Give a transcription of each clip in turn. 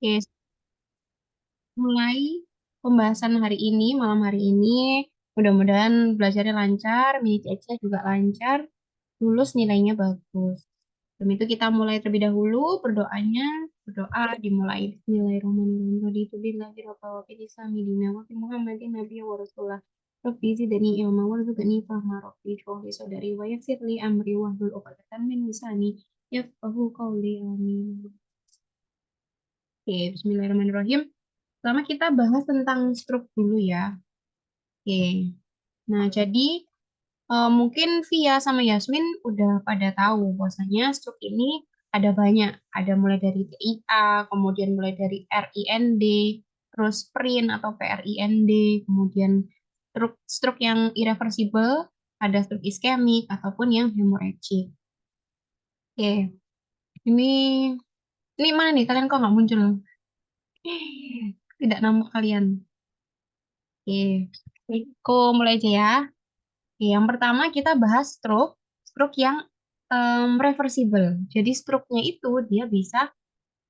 Oke, mulai pembahasan hari ini, malam hari ini. Mudah-mudahan belajarnya lancar, mini CC juga lancar, lulus nilainya bagus. Sebelum itu kita mulai terlebih dahulu berdoanya. Berdoa dimulai. Bismillahirrahmanirrahim. Raditu billahi rabba wa bil islami dina wa bi Muhammadin nabiyya wa rasulah. Rabbi zidni ilma warzuqni fahma rabbi shrah li sadri wa yassir li amri wahlul 'uqdatam min lisani yafqahu qawli. Amin. Oke, bismillahirrahmanirrahim. Pertama kita bahas tentang stroke dulu ya. Oke. Nah, jadi mungkin Via sama Yasmin udah pada tahu bahwasanya stroke ini ada banyak. Ada mulai dari TIA, kemudian mulai dari RIND, terus PRIN atau PRIND, kemudian stroke yang irreversible, ada stroke iskemik ataupun yang hemorrhagic. Oke, ini mana nih? Kalian kok nggak muncul? Tidak nama kalian. Oke, aku mulai aja ya. Oke, yang pertama kita bahas stroke yang reversible. Jadi stroke-nya itu dia bisa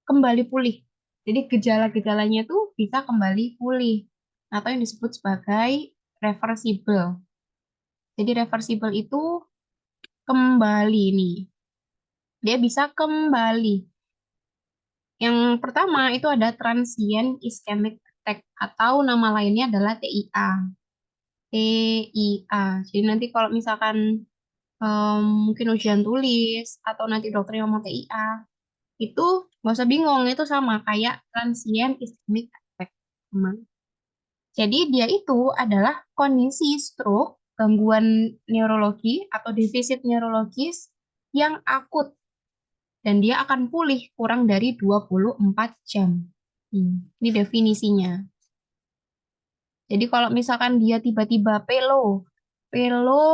kembali pulih. Jadi gejala-gejalanya tuh bisa kembali pulih atau yang disebut sebagai reversible. Jadi reversible itu kembali nih. Dia bisa kembali. Yang pertama itu ada transient ischemic attack atau nama lainnya adalah TIA. TIA. Jadi nanti kalau misalkan mungkin ujian tulis atau nanti dokternya ngomong TIA itu nggak usah bingung, itu sama kayak transient ischemic attack, teman. Jadi dia itu adalah kondisi stroke, gangguan neurologi atau defisit neurologis yang akut dan dia akan pulih kurang dari 24 jam. Ini definisinya. Jadi kalau misalkan dia tiba-tiba pelo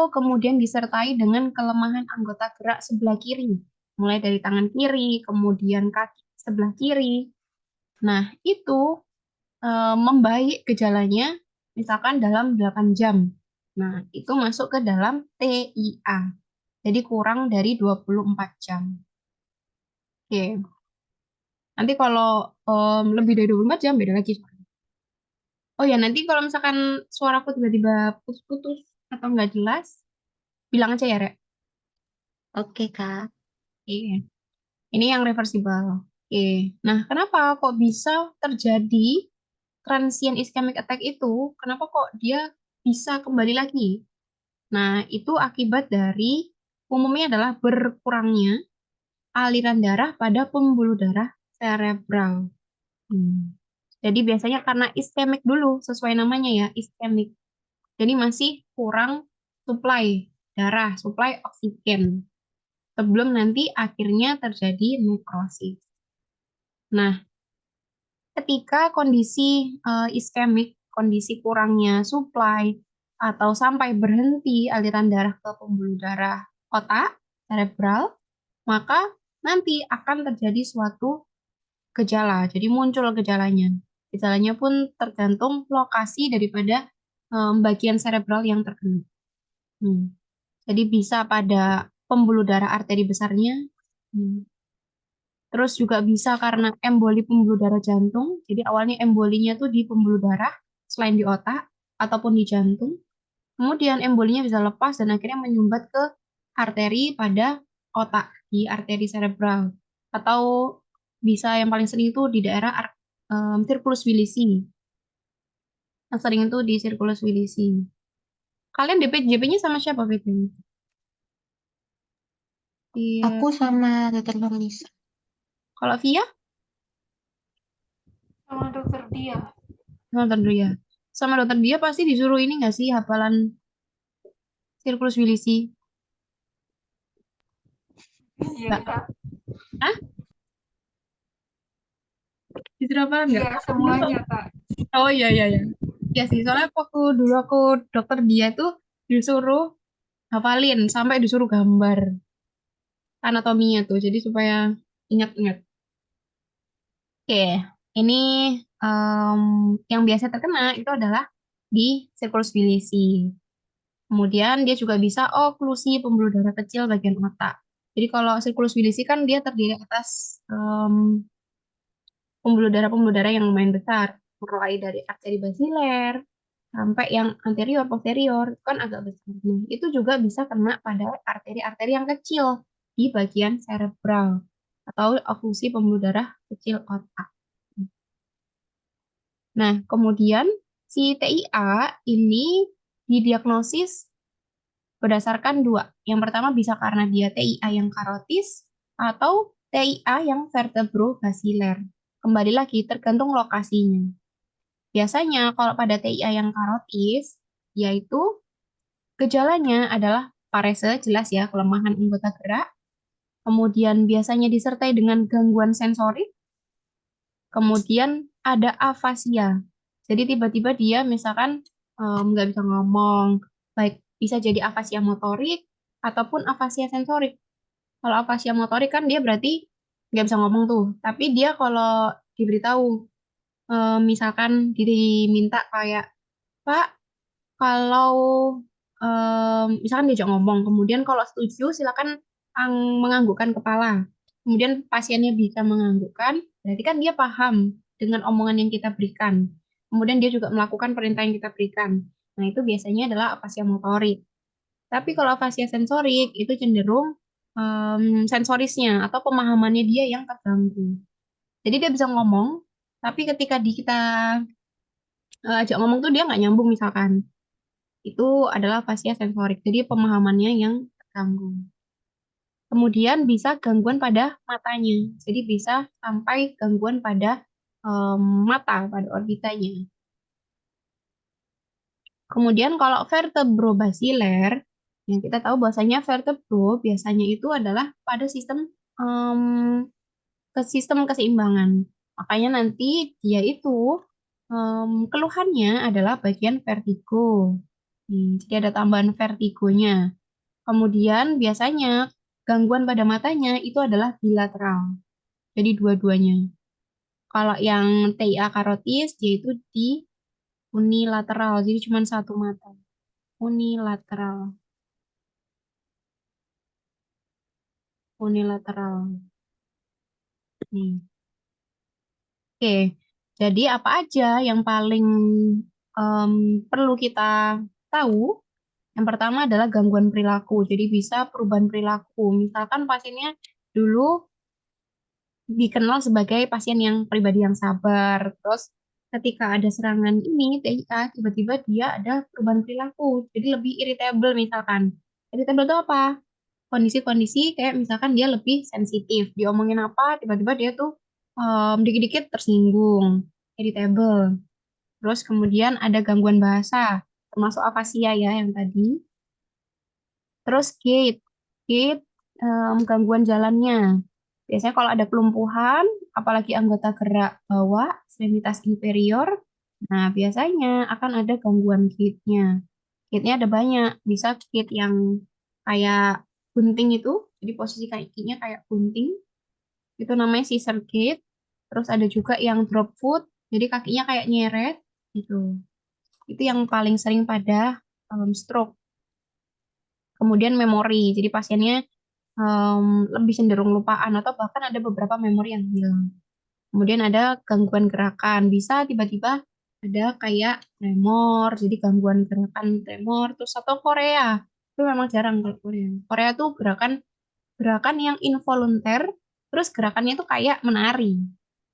kemudian disertai dengan kelemahan anggota gerak sebelah kiri, mulai dari tangan kiri, kemudian kaki sebelah kiri. Nah, itu membaik gejalanya misalkan dalam 8 jam. Nah, itu masuk ke dalam TIA. Jadi kurang dari 24 jam. Oke. Nanti kalau lebih dari 24 jam beda lagi. Oh ya, nanti kalau misalkan suaraku tiba-tiba putus-putus atau nggak jelas, bilang aja ya, Rek. Oke, Kak. Oke. Ini yang reversible. Oke. Nah, kenapa kok bisa terjadi transient ischemic attack itu? Kenapa kok dia bisa kembali lagi? Nah, itu akibat dari umumnya adalah berkurangnya aliran darah pada pembuluh darah cerebral. Jadi biasanya karena iskemik dulu, sesuai namanya ya, iskemik. Jadi masih kurang suplai darah, suplai oksigen. Sebelum nanti akhirnya terjadi nekrosis. Nah, ketika kondisi iskemik, kondisi kurangnya suplai, atau sampai berhenti aliran darah ke pembuluh darah otak, cerebral, maka nanti akan terjadi suatu gejala. Jadi muncul gejalanya. Gejalanya pun tergantung lokasi daripada bagian cerebral yang terkena. Hmm. Jadi bisa pada pembuluh darah arteri besarnya. Hmm. Terus juga bisa karena emboli pembuluh darah jantung. Jadi awalnya embolinya tuh di pembuluh darah selain di otak ataupun di jantung. Kemudian embolinya bisa lepas dan akhirnya menyumbat ke arteri pada otak di arteri cerebral. Atau bisa yang paling sering itu di daerah sirkulus wilisi. Yang sering itu di sirkulus wilisi. Kalian DPJP-nya sama siapa, VP? Iya. Aku sama Dokter Nurlisa. Kalau Via Sama dokter dia. sama dokter Dia. Sama dokter Dia pasti disuruh ini nggak sih hafalan sirkulus wilisi? Iya, Nggak. Kak. Hah? Disuruh hafalan nggak? Iya, semuanya, Kak. Oh iya iya iya. Iya sih, soalnya waktu dulu aku dokter Dia tuh disuruh hafalin sampai disuruh gambar anatominya tuh, jadi supaya ingat-ingat. Oke, ini em, yang biasa terkena itu adalah di sirkulus wilisi. Kemudian dia juga bisa oklusi pembuluh darah kecil bagian otak. Jadi kalau sirkulus wilisi kan dia terdiri atas pembuluh darah yang lumayan besar, mulai dari arteri basiler sampai yang anterior posterior itu kan agak besar. Nah, itu juga bisa kena pada arteri-arteri yang kecil di bagian cerebral atau oklusi pembuluh darah kecil otak. Nah, kemudian si TIA ini didiagnosis berdasarkan dua. Yang pertama bisa karena dia TIA yang karotis atau TIA yang vertebrobasiler. Kembali lagi tergantung lokasinya. Biasanya kalau pada TIA yang karotis, yaitu gejalanya adalah parese, jelas ya, kelemahan anggota gerak. Kemudian biasanya disertai dengan gangguan sensorik. Kemudian ada afasia. Jadi tiba-tiba dia misalkan nggak bisa ngomong, baik bisa jadi afasia motorik ataupun afasia sensorik. Kalau afasia motorik kan dia berarti nggak bisa ngomong tuh. Tapi dia kalau diberitahu, misalkan diminta kayak, Pak, kalau misalkan diajak ngomong, kemudian kalau setuju silakan menganggukkan kepala. Kemudian pasiennya bisa menganggukkan, berarti kan dia paham dengan omongan yang kita berikan. Kemudian dia juga melakukan perintah yang kita berikan. Nah, itu biasanya adalah afasia motorik. Tapi kalau afasia sensorik itu cenderung sensorisnya atau pemahamannya dia yang terganggu. Jadi dia bisa ngomong, tapi ketika kita ajak ngomong tuh dia nggak nyambung misalkan. Itu adalah afasia sensorik. Jadi pemahamannya yang terganggu. Kemudian bisa gangguan pada matanya. Jadi bisa sampai gangguan pada mata, pada orbitanya. Kemudian kalau vertebrobasiler, yang kita tahu bahwasanya vertebro biasanya itu adalah pada sistem ke sistem keseimbangan. Makanya nanti dia itu keluhannya adalah bagian vertigo. Jadi ada tambahan vertigonya. Kemudian biasanya gangguan pada matanya itu adalah bilateral. Jadi dua-duanya. Kalau yang TIA karotis dia itu di unilateral. Jadi cuma satu mata. Unilateral. Unilateral. Nih. Oke. Jadi apa aja yang paling em, perlu kita tahu? Yang pertama adalah gangguan perilaku. Jadi bisa perubahan perilaku. Misalkan pasiennya dulu dikenal sebagai pasien yang pribadi yang sabar. Terus ketika ada serangan ini, TIA, tiba-tiba dia ada perubahan perilaku. Jadi lebih irritable misalkan. Irritable itu apa? Kondisi-kondisi kayak misalkan dia lebih sensitif. Diomongin apa, tiba-tiba dia tuh dikit-dikit tersinggung. Irritable. Terus kemudian ada gangguan bahasa, termasuk afasia ya yang tadi. Terus gait, gangguan jalannya. Biasanya kalau ada kelumpuhan, apalagi anggota gerak bawah, ekstremitas inferior, nah biasanya akan ada gangguan gaitnya. Gaitnya ada banyak, bisa gait yang kayak gunting itu, jadi posisi kakinya kayak gunting, itu namanya scissor gait. Terus ada juga yang drop foot, jadi kakinya kayak nyeret, gitu. Itu yang paling sering pada stroke. Kemudian memori, jadi pasiennya lebih cenderung lupaan atau bahkan ada beberapa memori yang hilang. Kemudian ada gangguan gerakan, bisa tiba-tiba ada kayak tremor, jadi gangguan gerakan tremor, terus atau Korea, itu memang jarang kalau Korea. Korea tuh gerakan gerakan yang involunter, terus gerakannya tuh kayak menari.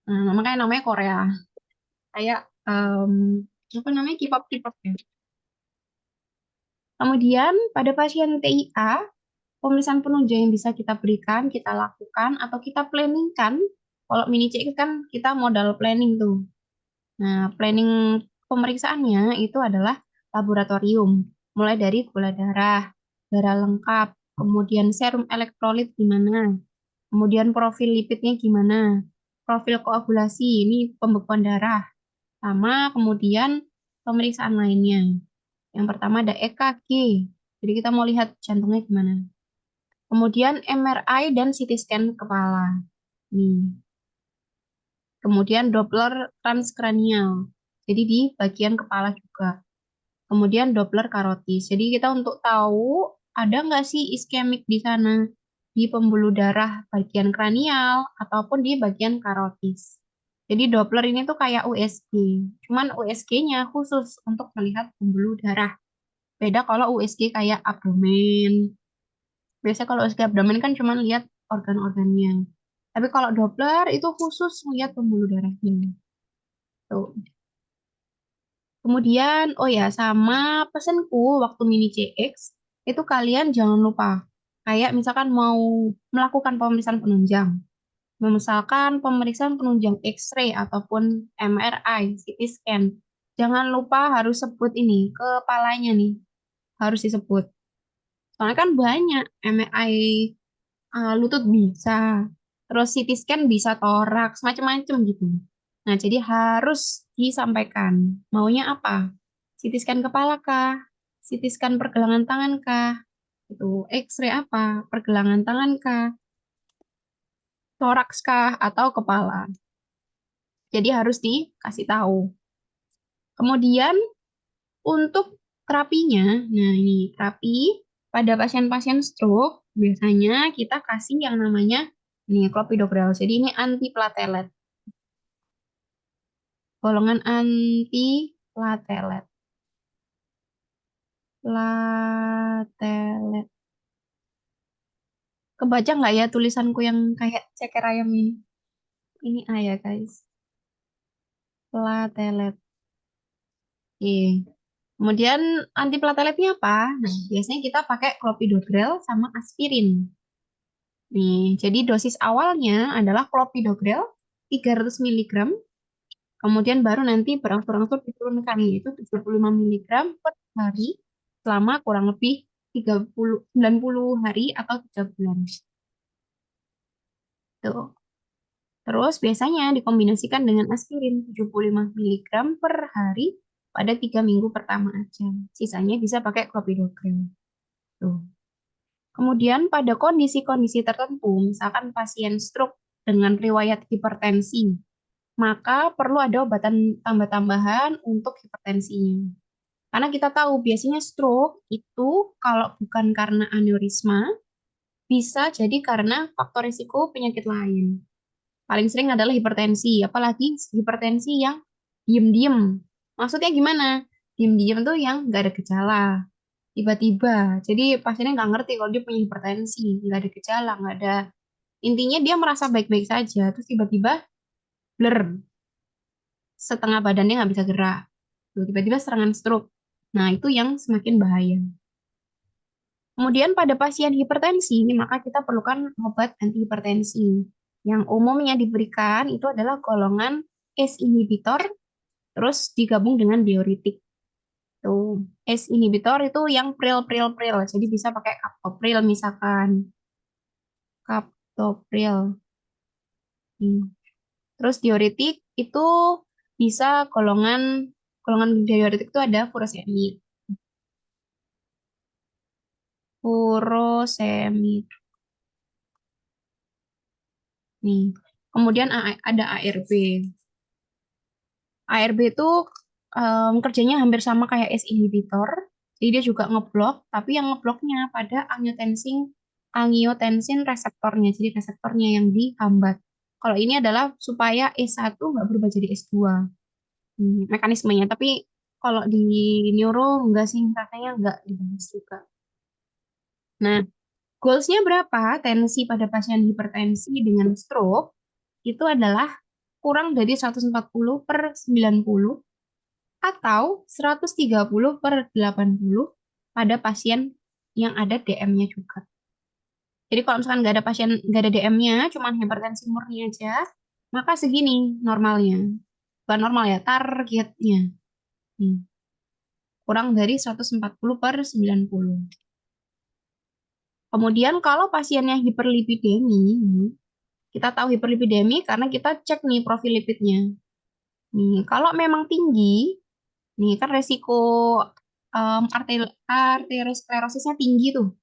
Nah, makanya namanya Korea. Kayak apa namanya K-pop ya. Kemudian pada pasien TIA pemeriksaan penunjang yang bisa kita berikan, kita lakukan, atau kita planningkan. Kalau mini CX kan kita modal planning tuh. Nah, planning pemeriksaannya itu adalah laboratorium. Mulai dari gula darah, darah lengkap, kemudian serum elektrolit gimana, kemudian profil lipidnya gimana, profil koagulasi, ini pembekuan darah, sama kemudian pemeriksaan lainnya. Yang pertama ada EKG, jadi kita mau lihat jantungnya gimana. Kemudian MRI dan CT scan kepala. Nih. Kemudian Doppler transkranial. Jadi di bagian kepala juga. Kemudian Doppler karotis. Jadi kita untuk tahu ada nggak sih iskemik di sana di pembuluh darah bagian kranial ataupun di bagian karotis. Jadi Doppler ini tuh kayak USG. Cuman USG-nya khusus untuk melihat pembuluh darah. Beda kalau USG kayak abdomen. Biasanya kalau USG abdomen kan cuma lihat organ-organnya. Tapi kalau Doppler itu khusus melihat pembuluh darahnya. Tuh. Kemudian, oh ya, sama pesanku waktu mini CX, itu kalian jangan lupa. Kayak misalkan mau melakukan pemeriksaan penunjang. Misalkan pemeriksaan penunjang X-ray ataupun MRI, CT scan. Jangan lupa harus sebut ini, kepalanya nih. Harus disebut. Soalnya kan banyak MRI lutut bisa, terus CT scan bisa toraks, macam-macam gitu. Nah, jadi harus disampaikan. Maunya apa? CT scan kepala kah? CT scan pergelangan tangan kah? Itu X-ray apa? Pergelangan tangan kah? Toraks kah? Atau kepala? Jadi harus dikasih tahu. Kemudian untuk terapinya, nah ini terapi pada pasien-pasien stroke biasanya kita kasih yang namanya ini clopidogrel. Jadi ini antiplatelet, golongan antiplatelet. Platelet. Kebaca nggak ya tulisanku yang kayak ceker ayam ini? Ini A ya guys. Platelet. Oke. Kemudian antiplateletnya apa? Nah, biasanya kita pakai clopidogrel sama aspirin. Nih, jadi dosis awalnya adalah clopidogrel 300 miligram, kemudian baru nanti berangsur-angsur diturunkan yaitu 75 miligram per hari selama kurang lebih 90 hari atau 3 bulan. Tuh. Terus biasanya dikombinasikan dengan aspirin 75 miligram per hari pada 3 minggu pertama aja. Sisanya bisa pakai clopidogrel. Tuh. Kemudian pada kondisi-kondisi tertentu, misalkan pasien stroke dengan riwayat hipertensi, maka perlu ada obatan tambah-tambahan untuk hipertensinya. Karena kita tahu biasanya stroke itu kalau bukan karena aneurisma, bisa jadi karena faktor risiko penyakit lain. Paling sering adalah hipertensi, apalagi hipertensi yang diem-diem. Maksudnya gimana? Diem-diem tuh yang nggak ada gejala. Tiba-tiba, jadi pasiennya nggak ngerti kalau dia punya hipertensi, nggak ada gejala, nggak ada. Intinya dia merasa baik-baik saja, terus tiba-tiba blur, setengah badannya nggak bisa gerak. Tuh, tiba-tiba serangan stroke. Nah, itu yang semakin bahaya. Kemudian pada pasien hipertensi, maka kita perlukan obat antihipertensi. Yang umumnya diberikan itu adalah golongan ACE inhibitor, terus digabung dengan diuretik. Tuh, ACE inhibitor itu yang pril. Jadi bisa pakai captopril misalkan. Captopril. Terus diuretik itu bisa golongan diuretik itu ada furosemid. Furosemid. Nih. Kemudian ada ARB. ARB itu kerjanya hampir sama kayak ACE inhibitor. Jadi dia juga ngeblok, tapi yang ngebloknya pada angiotensin reseptornya. Jadi reseptornya yang dihambat. Kalau ini adalah supaya E1 nggak berubah jadi S2. Mekanismenya. Tapi kalau di neuro enggak sih, katanya nggak dibahas juga. Nah, goalsnya berapa? Tensi pada pasien hipertensi dengan stroke itu adalah kurang dari 140 per 90 atau 130 per 80 pada pasien yang ada DM-nya juga. Jadi kalau misalkan nggak ada pasien, nggak ada DM-nya, cuma hipertensi murni aja, maka segini normalnya. Bukan normal ya, targetnya. Kurang dari 140 per 90. Kemudian kalau pasiennya hiperlipidemi, kita tahu hiperlipidemi karena kita cek nih profil lipidnya. Nih, kalau memang tinggi, nih kan resiko arteriosklerosisnya tinggi tuh.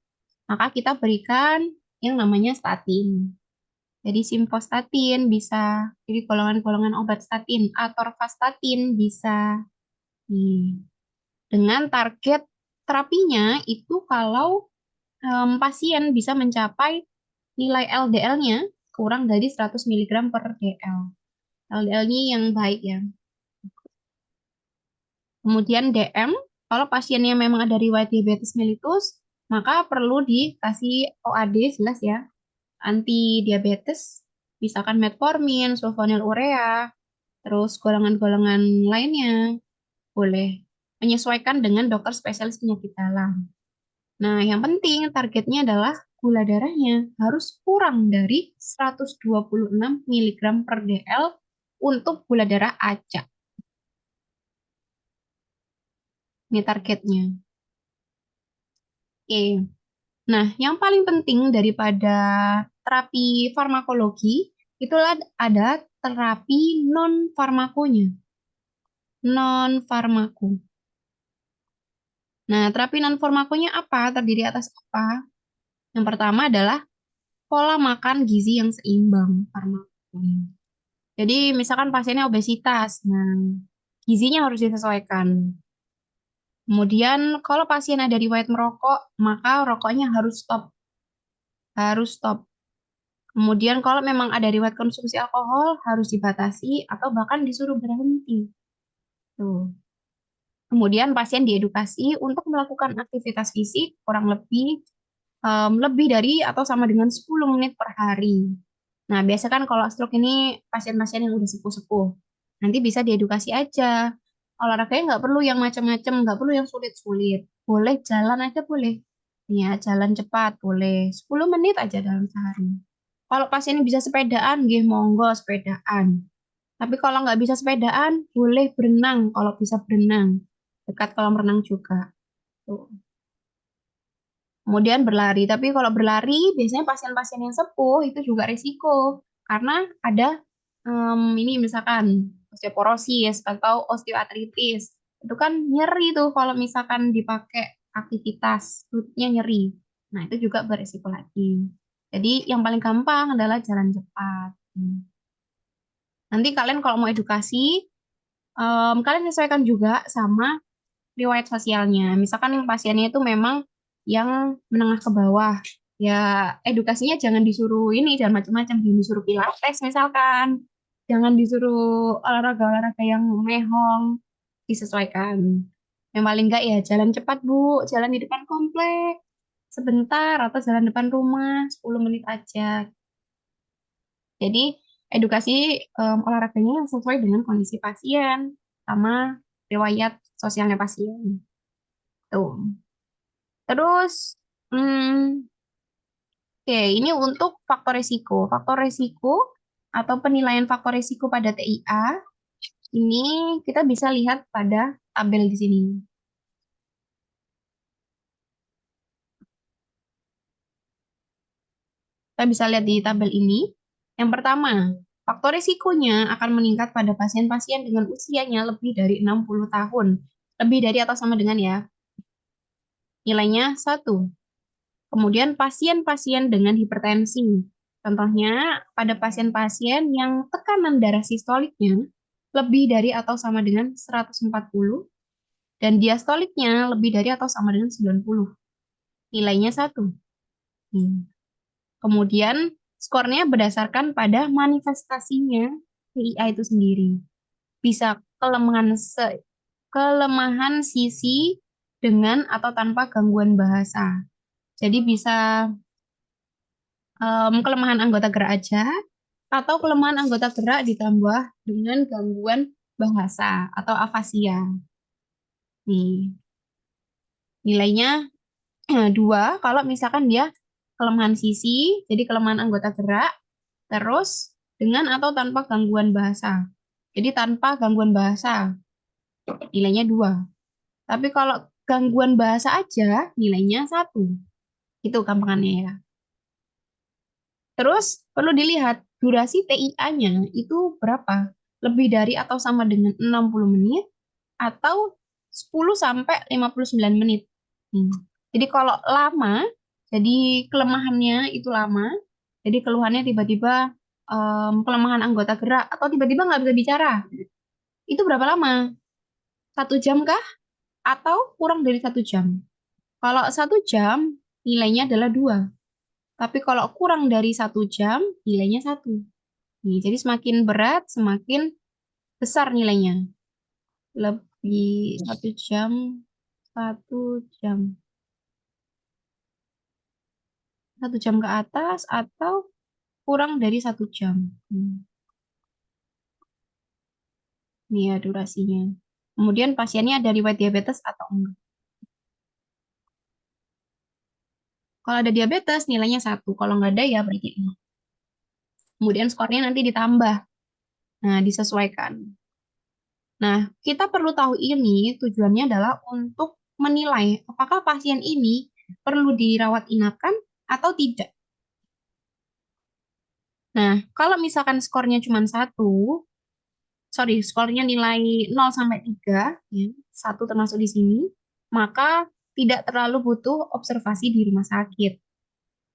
Maka kita berikan yang namanya statin. Jadi simvastatin bisa, jadi golongan-golongan obat statin, atorvastatin bisa. Nih, dengan target terapinya itu kalau pasien bisa mencapai nilai LDL-nya kurang dari 100 mg per dl. LDL ini yang baik ya. Kemudian DM, kalau pasiennya memang ada riwayat diabetes mellitus, maka perlu dikasih OAD jelas ya, anti diabetes, misalkan metformin, sulfonylurea, terus golongan-golongan lainnya, boleh menyesuaikan dengan dokter spesialis penyakit dalam. Nah, yang penting targetnya adalah gula darahnya harus kurang dari 126 mg per dl untuk gula darah acak. Ini targetnya. Oke. Nah, yang paling penting daripada terapi farmakologi itulah ada terapi non-farmakonya. Non-farmako. Nah, terapi non-farmakonya apa? Terdiri atas apa? Yang pertama adalah pola makan gizi yang seimbang farmakonya. Jadi, misalkan pasiennya obesitas, nah gizinya harus disesuaikan. Kemudian, kalau pasien ada riwayat merokok, maka rokoknya harus stop. Harus stop. Kemudian kalau memang ada riwayat konsumsi alkohol harus dibatasi atau bahkan disuruh berhenti. Tuh. Kemudian pasien diedukasi untuk melakukan aktivitas fisik kurang lebih dari atau sama dengan 10 menit per hari. Nah, biasa kan kalau stroke ini pasien-pasien yang udah sepuh-sepuh. Nanti bisa diedukasi aja. Olahraganya nggak perlu yang macam-macam, nggak perlu yang sulit-sulit. Boleh jalan aja boleh. Ya, jalan cepat boleh. 10 menit aja dalam sehari. Kalau pasien bisa sepedaan, nggih monggo sepedaan. Tapi kalau nggak bisa sepedaan, boleh berenang kalau bisa berenang. Dekat kolam renang juga. Tuh. Kemudian berlari. Tapi kalau berlari, biasanya pasien-pasien yang sepuh itu juga risiko. Karena ada ini misalkan osteoporosis atau osteoartritis. Itu kan nyeri tuh kalau misalkan dipakai aktivitas, lututnya nyeri. Nah, itu juga berisiko lagi. Jadi yang paling gampang adalah jalan cepat. Nanti kalian kalau mau edukasi, kalian sesuaikan juga sama riwayat sosialnya. Misalkan pasiennya itu memang yang menengah ke bawah, ya edukasinya jangan disuruh ini, jangan macam-macam, jangan disuruh pilates misalkan, jangan disuruh olahraga-olahraga yang mehong, disesuaikan. Yang paling enggak ya jalan cepat Bu, jalan di depan komplek, sebentar atau jalan depan rumah 10 menit aja. Jadi edukasi olahraganya yang sesuai dengan kondisi pasien sama riwayat sosialnya pasien. Tuh. Terus, oke, ini untuk faktor risiko. Faktor risiko atau penilaian faktor risiko pada TIA ini kita bisa lihat pada tabel di sini. Kita bisa lihat di tabel ini. Yang pertama, faktor risikonya akan meningkat pada pasien-pasien dengan usianya lebih dari 60 tahun. Lebih dari atau sama dengan ya. Nilainya 1. Kemudian pasien-pasien dengan hipertensi. Contohnya pada pasien-pasien yang tekanan darah sistoliknya lebih dari atau sama dengan 140 dan diastoliknya lebih dari atau sama dengan 90. Nilainya 1. Kemudian skornya berdasarkan pada manifestasinya TIA itu sendiri. Bisa kelemahan sisi dengan atau tanpa gangguan bahasa. Jadi bisa kelemahan anggota gerak aja atau kelemahan anggota gerak ditambah dengan gangguan bahasa atau afasia. Nih, nilainya 2 kalau misalkan dia kelemahan sisi, jadi kelemahan anggota gerak, terus dengan atau tanpa gangguan bahasa. Jadi tanpa gangguan bahasa, nilainya 2. Tapi kalau gangguan bahasa aja, nilainya 1. Itu gampangannya ya. Terus perlu dilihat durasi TIA-nya itu berapa? Lebih dari atau sama dengan 60 menit atau 10 sampai 59 menit. Jadi kalau lama, jadi kelemahannya itu lama, jadi keluhannya tiba-tiba kelemahan anggota gerak atau tiba-tiba nggak bisa bicara. Itu berapa lama? 1 jam kah? Atau kurang dari 1 jam? Kalau 1 jam, nilainya adalah 2. Tapi kalau kurang dari 1 jam, nilainya 1. Nih, jadi semakin berat, semakin besar nilainya. Lebih 1 jam, 1 jam. 1 jam ke atas atau kurang dari 1 jam. Ini ya durasinya. Kemudian pasiennya ada riwayat diabetes atau enggak. Kalau ada diabetes, nilainya 1. Kalau nggak ada, ya berarti 0. Kemudian skornya nanti ditambah. Nah, disesuaikan. Nah, kita perlu tahu ini tujuannya adalah untuk menilai apakah pasien ini perlu dirawat inapkan atau tidak. Nah, kalau misalkan skornya cuma 1, skornya nilai 0 sampai 3, ya, 1 termasuk di sini, maka tidak terlalu butuh observasi di rumah sakit.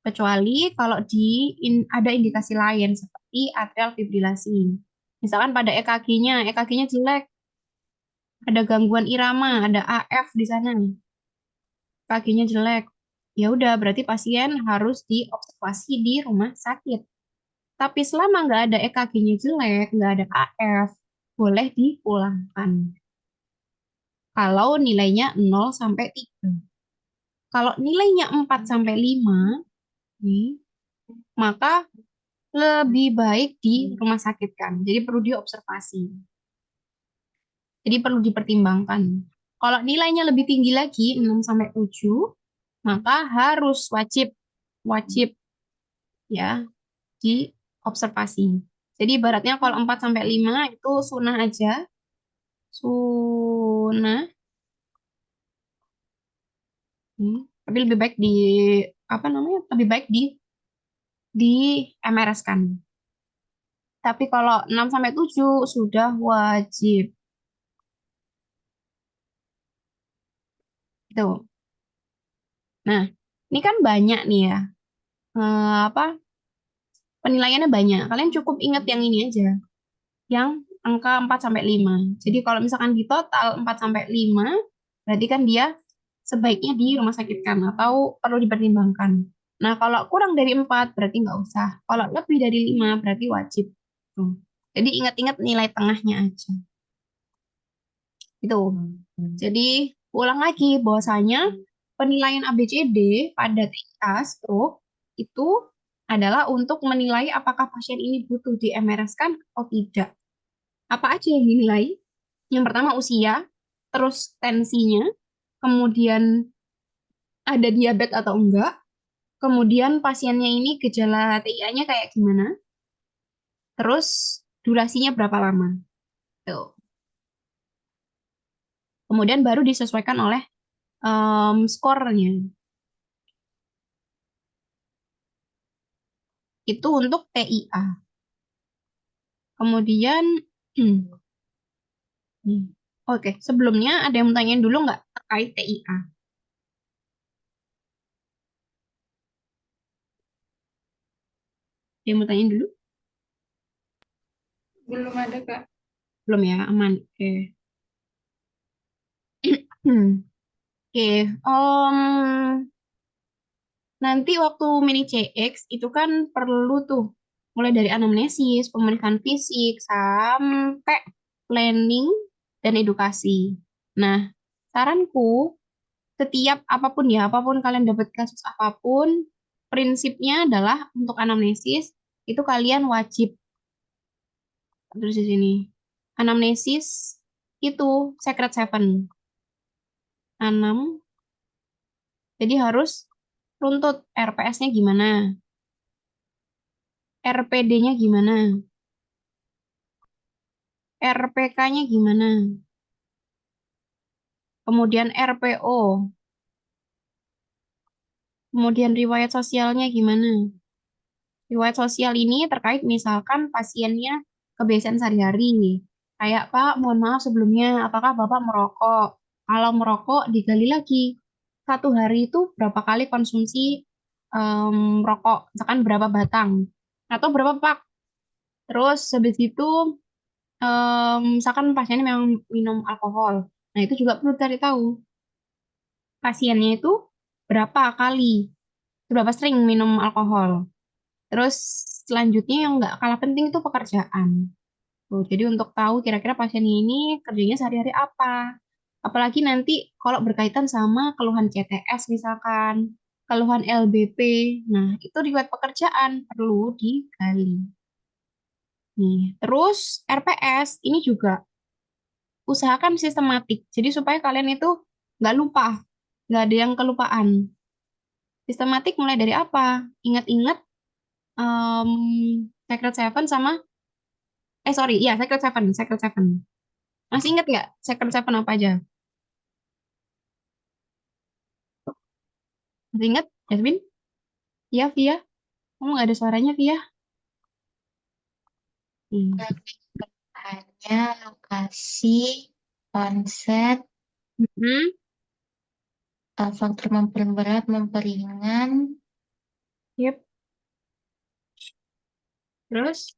Kecuali kalau ada indikasi lain seperti atrial fibrilasi. Misalkan pada EKG-nya jelek, ada gangguan irama, ada AF di sana, EKG-nya jelek. Ya udah, berarti pasien harus diobservasi di rumah sakit. Tapi selama nggak ada EKG-nya jelek, nggak ada AF, boleh dipulangkan. Kalau nilainya 0 sampai 3. Kalau nilainya 4 sampai 5, nih, maka lebih baik di rumah sakit kan. Jadi perlu diobservasi. Jadi perlu dipertimbangkan. Kalau nilainya lebih tinggi lagi, 6 sampai 7, maka harus wajib ya diobservasi. Jadi ibaratnya kalau 4 sampai 5 itu sunah aja. Sunah. Tapi lebih baik Lebih baik di MRS kan. Tapi kalau 6 sampai 7 sudah wajib. Gitu. Nah, ini kan banyak nih ya. Penilaiannya banyak. Kalian cukup ingat yang ini aja. Yang angka 4 sampai 5. Jadi kalau misalkan di total 4 sampai 5, berarti kan dia sebaiknya di rumah sakit kan atau perlu dipertimbangkan. Nah, kalau kurang dari 4 berarti nggak usah. Kalau lebih dari 5 berarti wajib. Tuh. Jadi ingat-ingat nilai tengahnya aja. Itu. Jadi ulang lagi bahwasanya penilaian ABCD pada TIA stroke itu adalah untuk menilai apakah pasien ini butuh di MRS kan atau tidak. Apa aja yang dinilai? Yang pertama usia, terus tensinya, kemudian ada diabetes atau enggak, kemudian pasiennya ini gejala TIA-nya kayak gimana, terus durasinya berapa lama. Tuh. Kemudian baru disesuaikan oleh skornya. Itu untuk TIA. Kemudian, oke, sebelumnya ada yang mau tanyain dulu nggak terkait TIA? Ada yang mau tanyain dulu? Belum ada, Kak. Belum ya, aman. Oke. Oke, nanti waktu mini CX itu kan perlu tuh mulai dari anamnesis, pemeriksaan fisik, sampai planning dan edukasi. Nah, saranku setiap apapun kalian dapat kasus apapun, prinsipnya adalah untuk anamnesis itu kalian wajib terus di sini. Anamnesis itu secret seven. Anam, jadi harus runtut RPS-nya gimana, RPD-nya gimana, RPK-nya gimana, kemudian RPO, kemudian riwayat sosialnya gimana. Riwayat sosial ini terkait misalkan pasiennya kebiasaan sehari-hari. Kayak, Pak, mohon maaf sebelumnya, apakah Bapak merokok? Kalau merokok, digali lagi. 1 hari itu berapa kali konsumsi rokok? Misalkan berapa batang? Atau berapa pak? Terus habis itu, misalkan pasiennya memang minum alkohol. Nah, itu juga perlu cari tahu. Pasiennya itu berapa kali, berapa sering minum alkohol. Terus selanjutnya yang nggak kalah penting itu pekerjaan. Tuh, jadi untuk tahu kira-kira pasien ini kerjanya sehari-hari apa. Apalagi nanti kalau berkaitan sama keluhan CTS misalkan, keluhan LBP. Nah, itu riwayat pekerjaan perlu digali. Nih, terus RPS ini juga usahakan sistematik. Jadi supaya kalian itu nggak lupa, nggak ada yang kelupaan. Sistematik mulai dari apa? Ingat-ingat em, Secret Seven sama, sorry, ya Secret Seven, Secret Seven. Masih ingat nggak Secret Seven apa aja? Masih ingat, Jasmine? Iya, Via. Kamu nggak ada suaranya, Via? Hmm. Hanya lokasi, konsep, Mm-mm. faktor memperberat, memperingan, Yep. Terus,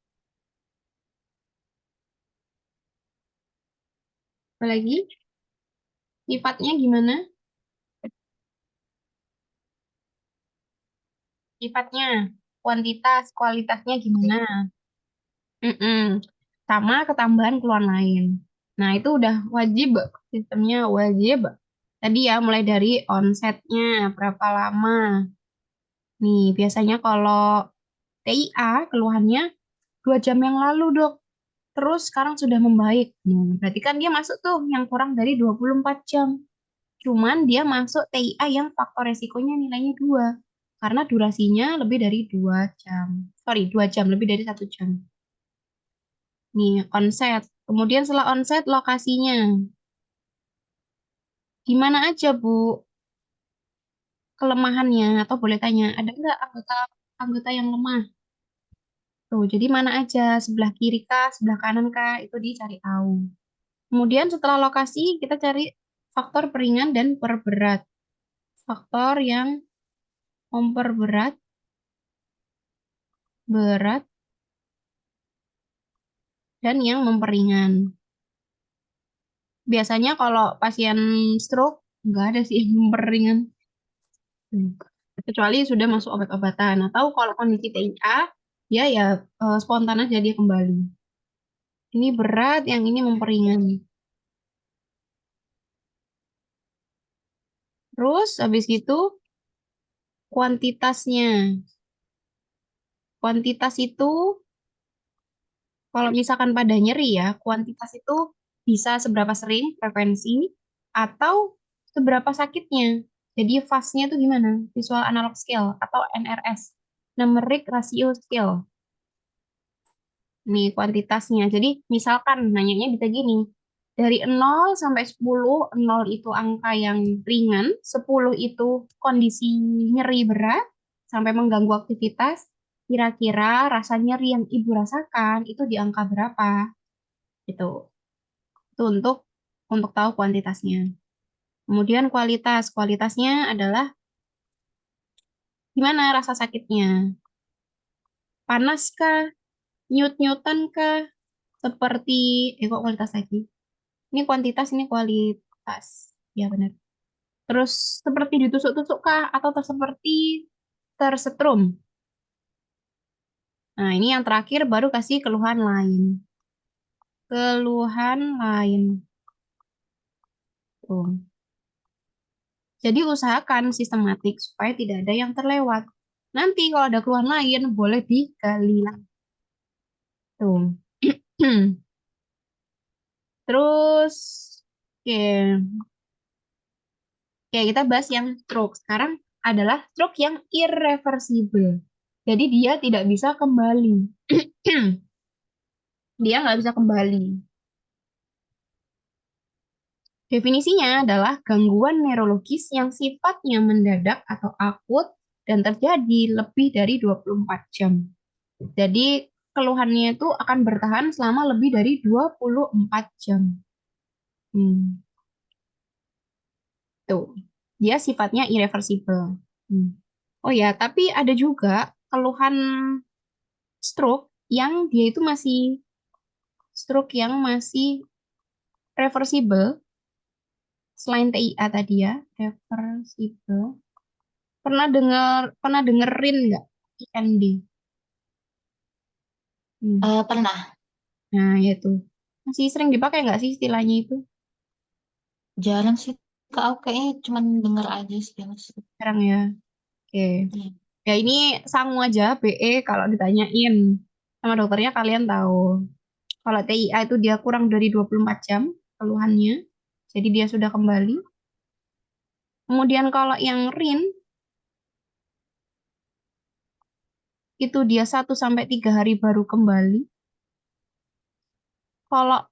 apa lagi? Sifatnya gimana? Sifatnya, kuantitas, kualitasnya gimana? Mm-mm. Sama ketambahan keluhan lain. Nah, itu udah wajib, sistemnya wajib. Tadi ya, mulai dari onsetnya, berapa lama. Nih, biasanya kalau TIA, keluhannya 2 jam yang lalu, dok. Terus sekarang sudah membaik. Berarti kan dia masuk tuh yang kurang dari 24 jam. Cuman dia masuk TIA yang faktor resikonya nilainya 2. Karena durasinya lebih dari 2 jam. Sorry, 2 jam, lebih dari 1 jam. Nih, onset. Kemudian setelah onset, lokasinya. Gimana aja, Bu, kelemahannya? Atau boleh tanya, ada nggak anggota anggota yang lemah? Tuh, jadi mana aja? Sebelah kiri kah, sebelah kanan kah? Itu dicari tahu. Kemudian setelah lokasi, kita cari faktor peringan dan perberat. Faktor yang memperberat, berat, dan yang memperingan. Biasanya kalau pasien stroke, nggak ada sih yang memperingan. Hmm. Kecuali sudah masuk obat-obatan. Atau kalau kondisi TIA, dia ya spontan aja dia kembali. Ini berat, yang ini memperingan. Terus habis itu kuantitasnya. Kuantitas itu kalau misalkan pada nyeri ya, kuantitas itu bisa seberapa sering, frekuensi, atau seberapa sakitnya. Jadi fast-nya itu gimana? Visual Analog Scale atau NRS. Numeric Ratio Scale. Nih kuantitasnya. Jadi misalkan nanyanya bisa gini. Dari 0 sampai 10, 0 itu angka yang ringan, 10 itu kondisi nyeri berat, sampai mengganggu aktivitas. Kira-kira rasa nyeri yang ibu rasakan itu di angka berapa? Itu. Itu untuk tahu kuantitasnya. Kemudian kualitas. Kualitasnya adalah gimana rasa sakitnya? Panas kah? Nyut-nyutan kah? Seperti, kok kualitas lagi? Ini kuantitas, ini kualitas. Ya benar. Terus seperti ditusuk-tusuk kah? Atau seperti tersetrum? Nah, ini yang terakhir baru kasih keluhan lain. Keluhan lain. Tuh. Jadi usahakan sistematik supaya tidak ada yang terlewat. Nanti kalau ada keluhan lain boleh digali lagi. Tuh. Terus, oke, oke kita bahas yang stroke. Sekarang adalah stroke yang irreversible. Jadi dia tidak bisa kembali. Dia nggak bisa kembali. Definisinya adalah gangguan neurologis yang sifatnya mendadak atau akut dan terjadi lebih dari 24 jam. Jadi keluhannya itu akan bertahan selama lebih dari 24 jam. Hmm, tuh. Dia sifatnya irreversible. Hmm. Oh ya, tapi ada juga keluhan stroke yang dia itu masih stroke yang masih reversible selain TIA tadi ya, reversible. Pernah dengerin nggak IND? Hmm. Pernah. Nah, ya itu. Masih sering dipakai nggak sih istilahnya itu? Jarang sih. Kak, aku kayaknya cuma denger aja sih. Mas. Sekarang ya. Oke. Iya. Ya ini sangu aja, BE kalau ditanyain sama dokternya kalian tahu. Kalau TIA itu dia kurang dari 24 jam keluhannya. Jadi dia sudah kembali. Kemudian kalau yang RIN itu dia 1 sampai 3 hari baru kembali. Kalau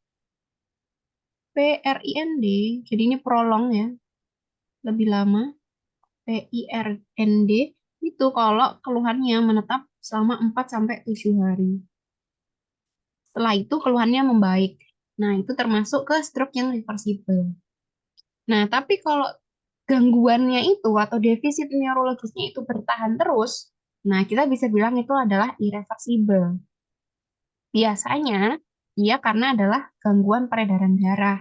PRIND, jadi ini prolong ya, lebih lama. PIRND itu kalau keluhannya menetap selama 4 sampai 7 hari. Setelah itu keluhannya membaik. Nah, itu termasuk ke stroke yang reversible. Nah, tapi kalau gangguannya itu atau defisit neurologisnya itu bertahan terus, nah kita bisa bilang itu adalah irreversible. Biasanya dia karena adalah gangguan peredaran darah.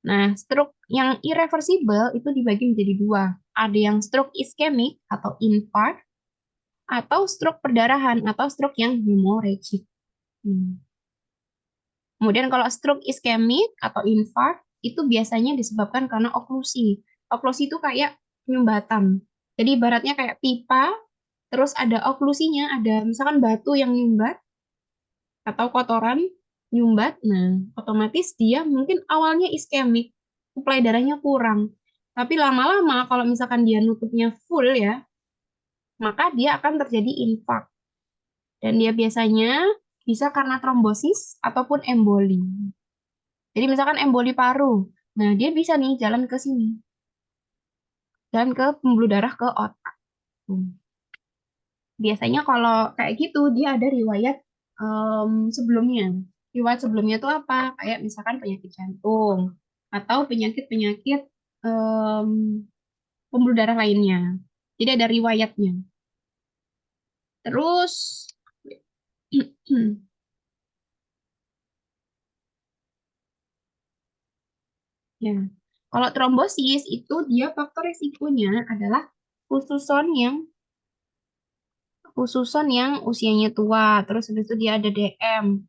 Nah, stroke yang irreversible itu dibagi menjadi dua. Ada yang stroke iskemik atau infarct, atau stroke perdarahan atau stroke yang hemorrhagic. Hmm. Kemudian kalau stroke iskemik atau infarct itu biasanya disebabkan karena oklusi. Oklusi itu kayak penyumbatan. Jadi ibaratnya kayak pipa, terus ada oklusinya, ada misalkan batu yang nyumbat atau kotoran nyumbat. Nah, otomatis dia mungkin awalnya iskemik, suplai darahnya kurang. Tapi lama-lama kalau misalkan dia nutupnya full ya, maka dia akan terjadi infarct. Dan dia biasanya bisa karena trombosis ataupun emboli. Jadi misalkan emboli paru. Nah, dia bisa nih jalan ke sini. Jalan ke pembuluh darah ke otak. Biasanya kalau kayak gitu, dia ada riwayat sebelumnya. Riwayat sebelumnya itu apa? Kayak misalkan penyakit jantung. Atau penyakit-penyakit em, pembuluh darah lainnya. Jadi ada riwayatnya. Terus, ya, kalau trombosis itu dia faktor risikonya adalah khususon yang usianya tua, terus habis itu dia ada DM,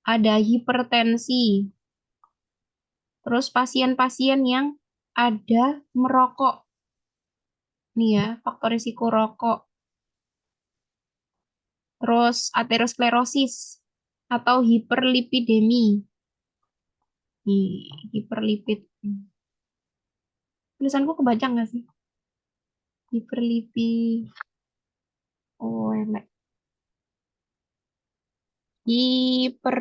ada hipertensi, terus pasien-pasien yang ada merokok, nih ya, faktor risiko rokok, terus aterosklerosis atau hiperlipidemi, nih hiperlipid. Tulisanku kebaca nggak sih? Hiperlipi, oh elek. Hiper,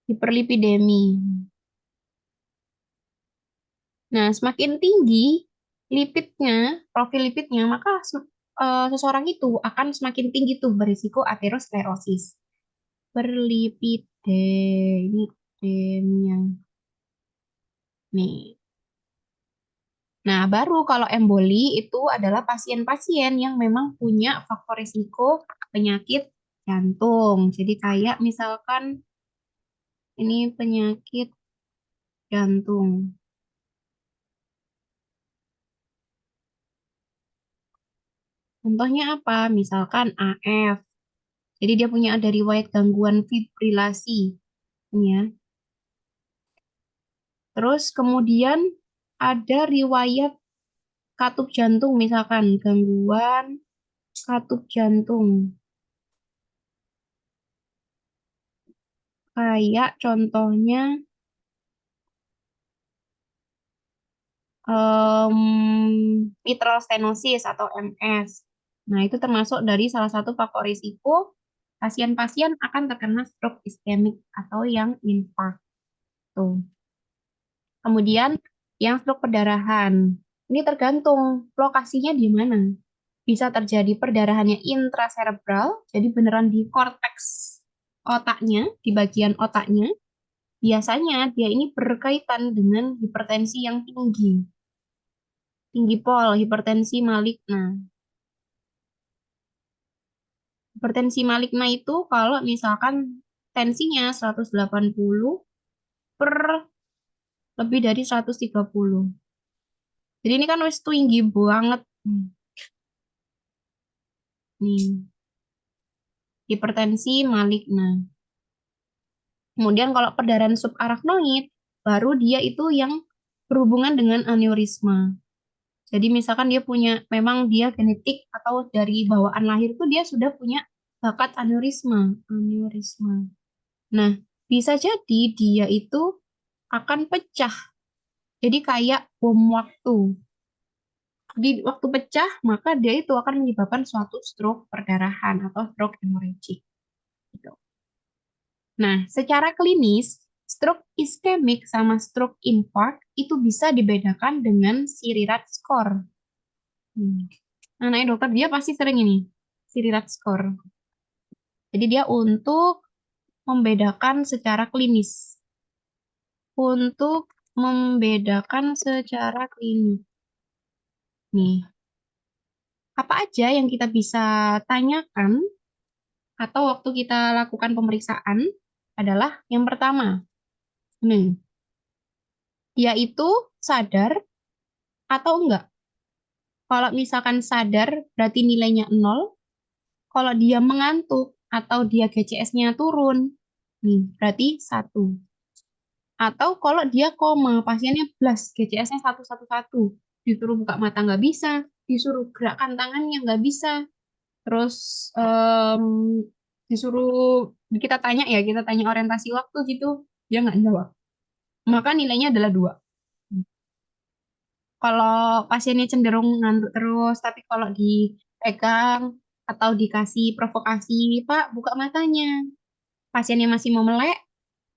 hiperlipidemi. Nah, semakin tinggi lipidnya, profil lipidnya, maka seseorang itu akan semakin tinggi tuh berisiko aterosklerosis. Berlipide, ini demnya. Nih. Nah, baru kalau emboli itu adalah pasien-pasien yang memang punya faktor risiko penyakit jantung. Jadi kayak misalkan ini penyakit jantung. Contohnya apa? Misalkan AF. Jadi dia punya ada riwayat gangguan fibrilasi. Ini ya. Terus kemudian ada riwayat katup jantung, misalkan gangguan katup jantung. Kayak contohnya mitral stenosis atau MS. Nah, itu termasuk dari salah satu faktor risiko pasien-pasien akan terkena stroke iskemik atau yang infarct. Tuh. Kemudian yang stroke perdarahan. Ini tergantung lokasinya di mana. Bisa terjadi perdarahannya intracerebral, jadi beneran di korteks otaknya, di bagian otaknya. Biasanya dia ini berkaitan dengan hipertensi yang tinggi, tinggi pol, hipertensi maligna. Hipertensi maligna itu kalau misalkan tensinya 180 per lebih dari 130. Jadi ini kan wis tinggi banget Hmm. Nih, hipertensi maligna. Kemudian kalau perdarahan subarachnoid, baru dia itu yang berhubungan dengan aneurisma. Jadi misalkan dia punya, memang dia genetik atau dari bawaan lahir tuh dia sudah punya bakat aneurisma. Aneurisma. Nah, bisa jadi dia itu akan pecah. Jadi kayak bom waktu. Di waktu pecah, maka dia itu akan menyebabkan suatu stroke perdarahan atau stroke hemorrhagic. Gitu. Nah, secara klinis, stroke iskemik sama stroke infarct itu bisa dibedakan dengan Sirirat score. Anaknya dokter dia pasti sering ini, Sirirat score. Jadi dia untuk membedakan secara klinis. Untuk membedakan secara klinis. Nih, apa aja yang kita bisa tanyakan atau waktu kita lakukan pemeriksaan adalah yang pertama, nih, dia itu sadar atau enggak? Kalau misalkan sadar, berarti nilainya 0. Kalau dia mengantuk atau dia GCS-nya turun, nih, berarti 1. Atau kalau dia koma, pasiennya blast, GCS-nya 111. Disuruh buka mata nggak bisa, disuruh gerakan tangannya nggak bisa, terus disuruh kita tanya ya, kita tanya orientasi waktu gitu, dia nggak jawab. Maka nilainya adalah 2. Kalau pasiennya cenderung ngantuk terus, tapi kalau dipegang atau dikasih provokasi, Pak, buka matanya. Pasiennya masih mau melek,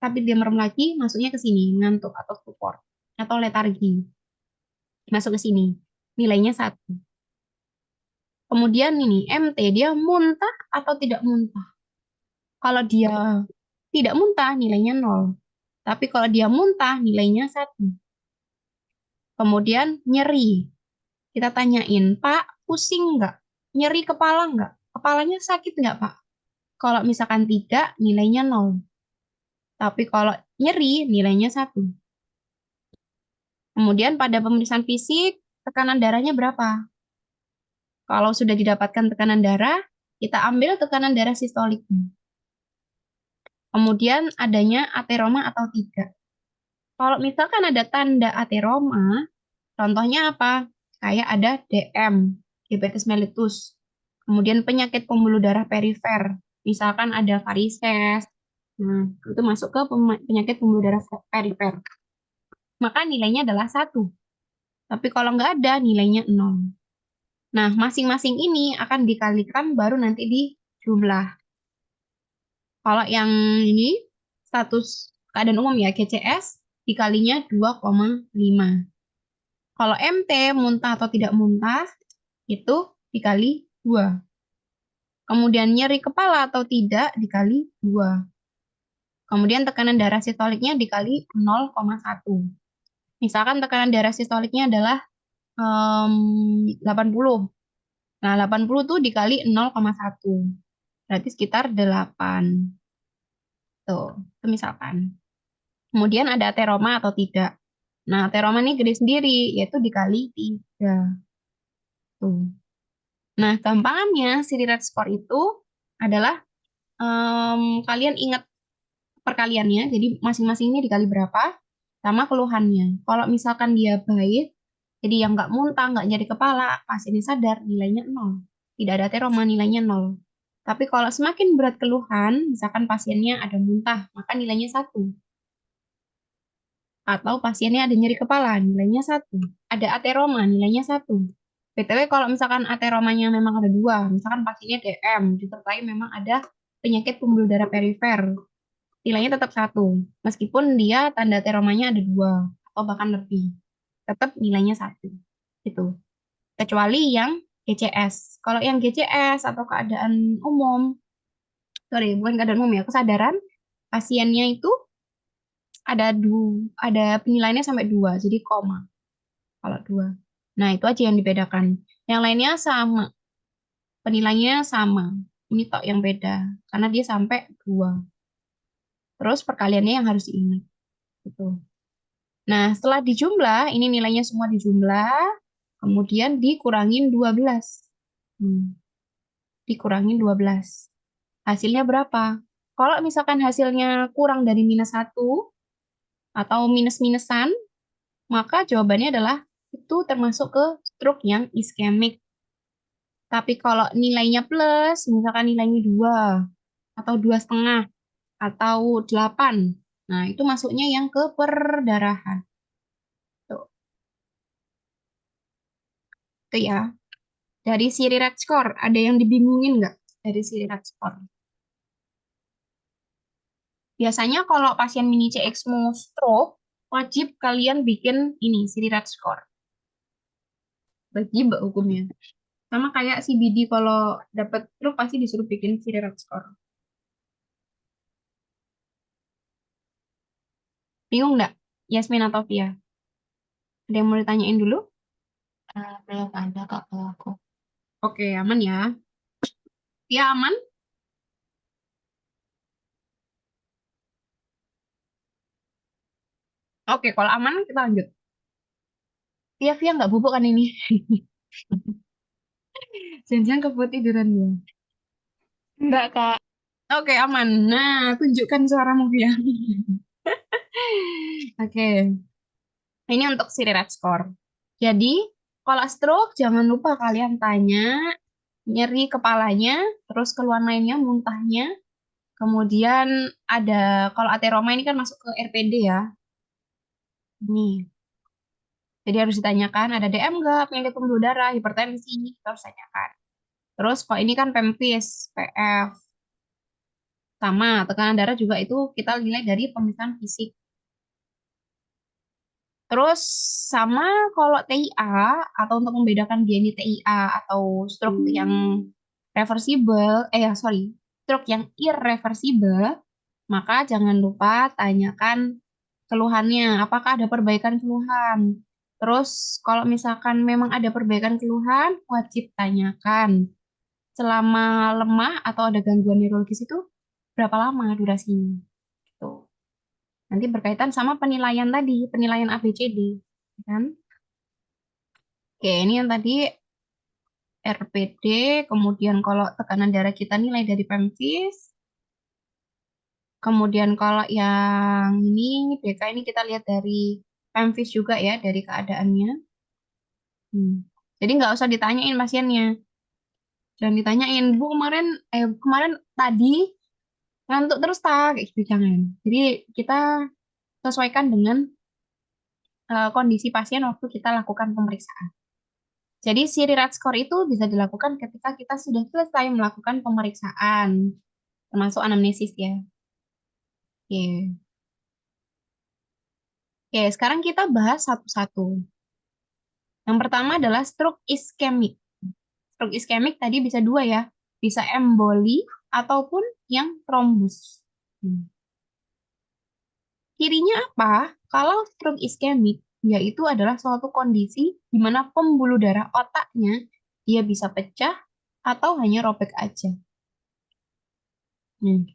tapi dia merem lagi, masuknya ke sini, ngantuk atau stupor, atau letargi. Masuk ke sini, nilainya 1. Kemudian ini, MT, dia muntah atau tidak muntah. Kalau dia tidak muntah, nilainya 0. Tapi kalau dia muntah, nilainya 1. Kemudian nyeri. Kita tanyain, Pak, pusing nggak? Nyeri kepala nggak? Kepalanya sakit nggak, Pak? Kalau misalkan tidak, nilainya 0. Tapi kalau nyeri, nilainya 1. Kemudian pada pemeriksaan fisik, tekanan darahnya berapa? Kalau sudah didapatkan tekanan darah, kita ambil tekanan darah sistoliknya. Kemudian adanya ateroma atau tidak. Kalau misalkan ada tanda ateroma, contohnya apa? Kayak ada DM, diabetes mellitus. Kemudian penyakit pembuluh darah perifer, misalkan ada varises. Nah, itu masuk ke penyakit pembuluh darah perifer. Maka nilainya adalah 1. Tapi kalau nggak ada, nilainya 0. Nah, masing-masing ini akan dikalikan baru nanti dijumlah. Kalau yang ini, status keadaan umum ya, GCS, dikalinya 2,5. Kalau MT, muntah atau tidak muntah, itu dikali 2. Kemudian nyeri kepala atau tidak, dikali 2. Kemudian tekanan darah sistoliknya dikali 0,1. Misalkan tekanan darah sistoliknya adalah 80. Nah, 80 tuh dikali 0,1. Berarti sekitar 8. Tuh, itu misalkan. Kemudian ada ateroma atau tidak. Nah, ateroma ini gede sendiri, yaitu dikali 3. Tuh. Nah, gampangannya Sirirat score itu adalah kalian ingat perkaliannya, jadi masing-masing ini dikali berapa, sama keluhannya. Kalau misalkan dia baik, jadi yang nggak muntah, nggak nyeri kepala, pasiennya sadar, nilainya 0. Tidak ada ateroma, nilainya 0. Tapi kalau semakin berat keluhan, misalkan pasiennya ada muntah, maka nilainya 1. Atau pasiennya ada nyeri kepala, nilainya 1. Ada ateroma, nilainya 1. BTW kalau misalkan ateromanya memang ada 2, misalkan pasiennya DM, disertai memang ada penyakit pembuluh darah perifer, nilainya tetap 1. Meskipun dia tanda ateromanya ada 2, atau bahkan lebih. Tetap nilainya 1. Gitu. Kecuali yang GCS. Kalau yang GCS atau keadaan umum, sorry, bukan keadaan umum ya, kesadaran, pasiennya itu ada penilaiannya sampai 2, jadi koma. Kalau 2. Nah, itu aja yang dibedakan. Yang lainnya sama. Penilaiannya sama. Ini tok yang beda. Karena dia sampai 2. Terus perkaliannya yang harus diingat. Gitu. Nah, setelah dijumlah, ini nilainya semua dijumlah. kemudian dikurangin 12. Dikurangin 12. Hasilnya berapa? Kalau misalkan hasilnya kurang dari -1 atau minus-minusan, maka jawabannya adalah itu termasuk ke stroke yang iskemik. Tapi kalau nilainya plus, misalkan nilainya 2 atau 2,5 atau 8, nah itu masuknya yang ke perdarahan. Tuh, itu ya. Dari Siri Red Score, ada yang dibingungin nggak dari Siri Red Score? Biasanya kalau pasien mini CXMO stroke, wajib kalian bikin ini, Siri Red Score. Wajib hukumnya. Sama kayak CBD kalau dapat stroke pasti disuruh bikin Siri Red Score. Bingung nggak, Yasmin atau Via? Ada yang mau ditanyain dulu? Belum ada Kak kalau aku. Oke, aman ya. Via aman? Oke, kalau aman kita lanjut. Via nggak bubuk kan ini? Jangan-jangan kebut tiduran ya. Enggak, Kak. Oke, aman. Nah, tunjukkan suaramu, Via. Oke, ini untuk si red score. Jadi, kalau stroke, jangan lupa kalian tanya nyeri kepalanya, terus keluhan lainnya, muntahnya. Kemudian ada, kalau ateroma ini kan masuk ke RPD ya. Nih, jadi harus ditanyakan, ada DM nggak, penyakit pembuluh darah, hipertensi, kita harus tanyakan. Terus kalau ini kan PEMFIS, PF, sama tekanan darah juga itu kita nilai dari pemeriksaan fisik. Terus sama kalau TIA atau untuk membedakan dia ini TIA atau stroke yang reversible, stroke yang irreversible, maka jangan lupa tanyakan keluhannya, apakah ada perbaikan keluhan. Terus kalau misalkan memang ada perbaikan keluhan, wajib tanyakan selama lemah atau ada gangguan neurologis itu berapa lama durasinya. Gitu. Nanti berkaitan sama penilaian tadi, penilaian ABCD, kan? Oke, ini yang tadi RPD, kemudian kalau tekanan darah kita nilai dari PEMFIS, kemudian kalau yang ini BK ini kita lihat dari PEMFIS juga ya, dari keadaannya. Jadi nggak usah ditanyain pasiennya, jangan ditanyain, Bu kemarin tadi ngantuk terus tak, kayak gitu jangan. Jadi kita sesuaikan dengan kondisi pasien waktu kita lakukan pemeriksaan. Jadi Siri Rat Score itu bisa dilakukan ketika kita sudah selesai melakukan pemeriksaan, termasuk anamnesis ya. Oke. Oke, sekarang kita bahas satu-satu. Yang pertama adalah stroke iskemik. Stroke iskemik tadi bisa dua ya, bisa emboli ataupun yang trombus. Cirinya apa? Kalau stroke iskemik, yaitu adalah suatu kondisi di mana pembuluh darah otaknya dia bisa pecah atau hanya robek aja. Hmm.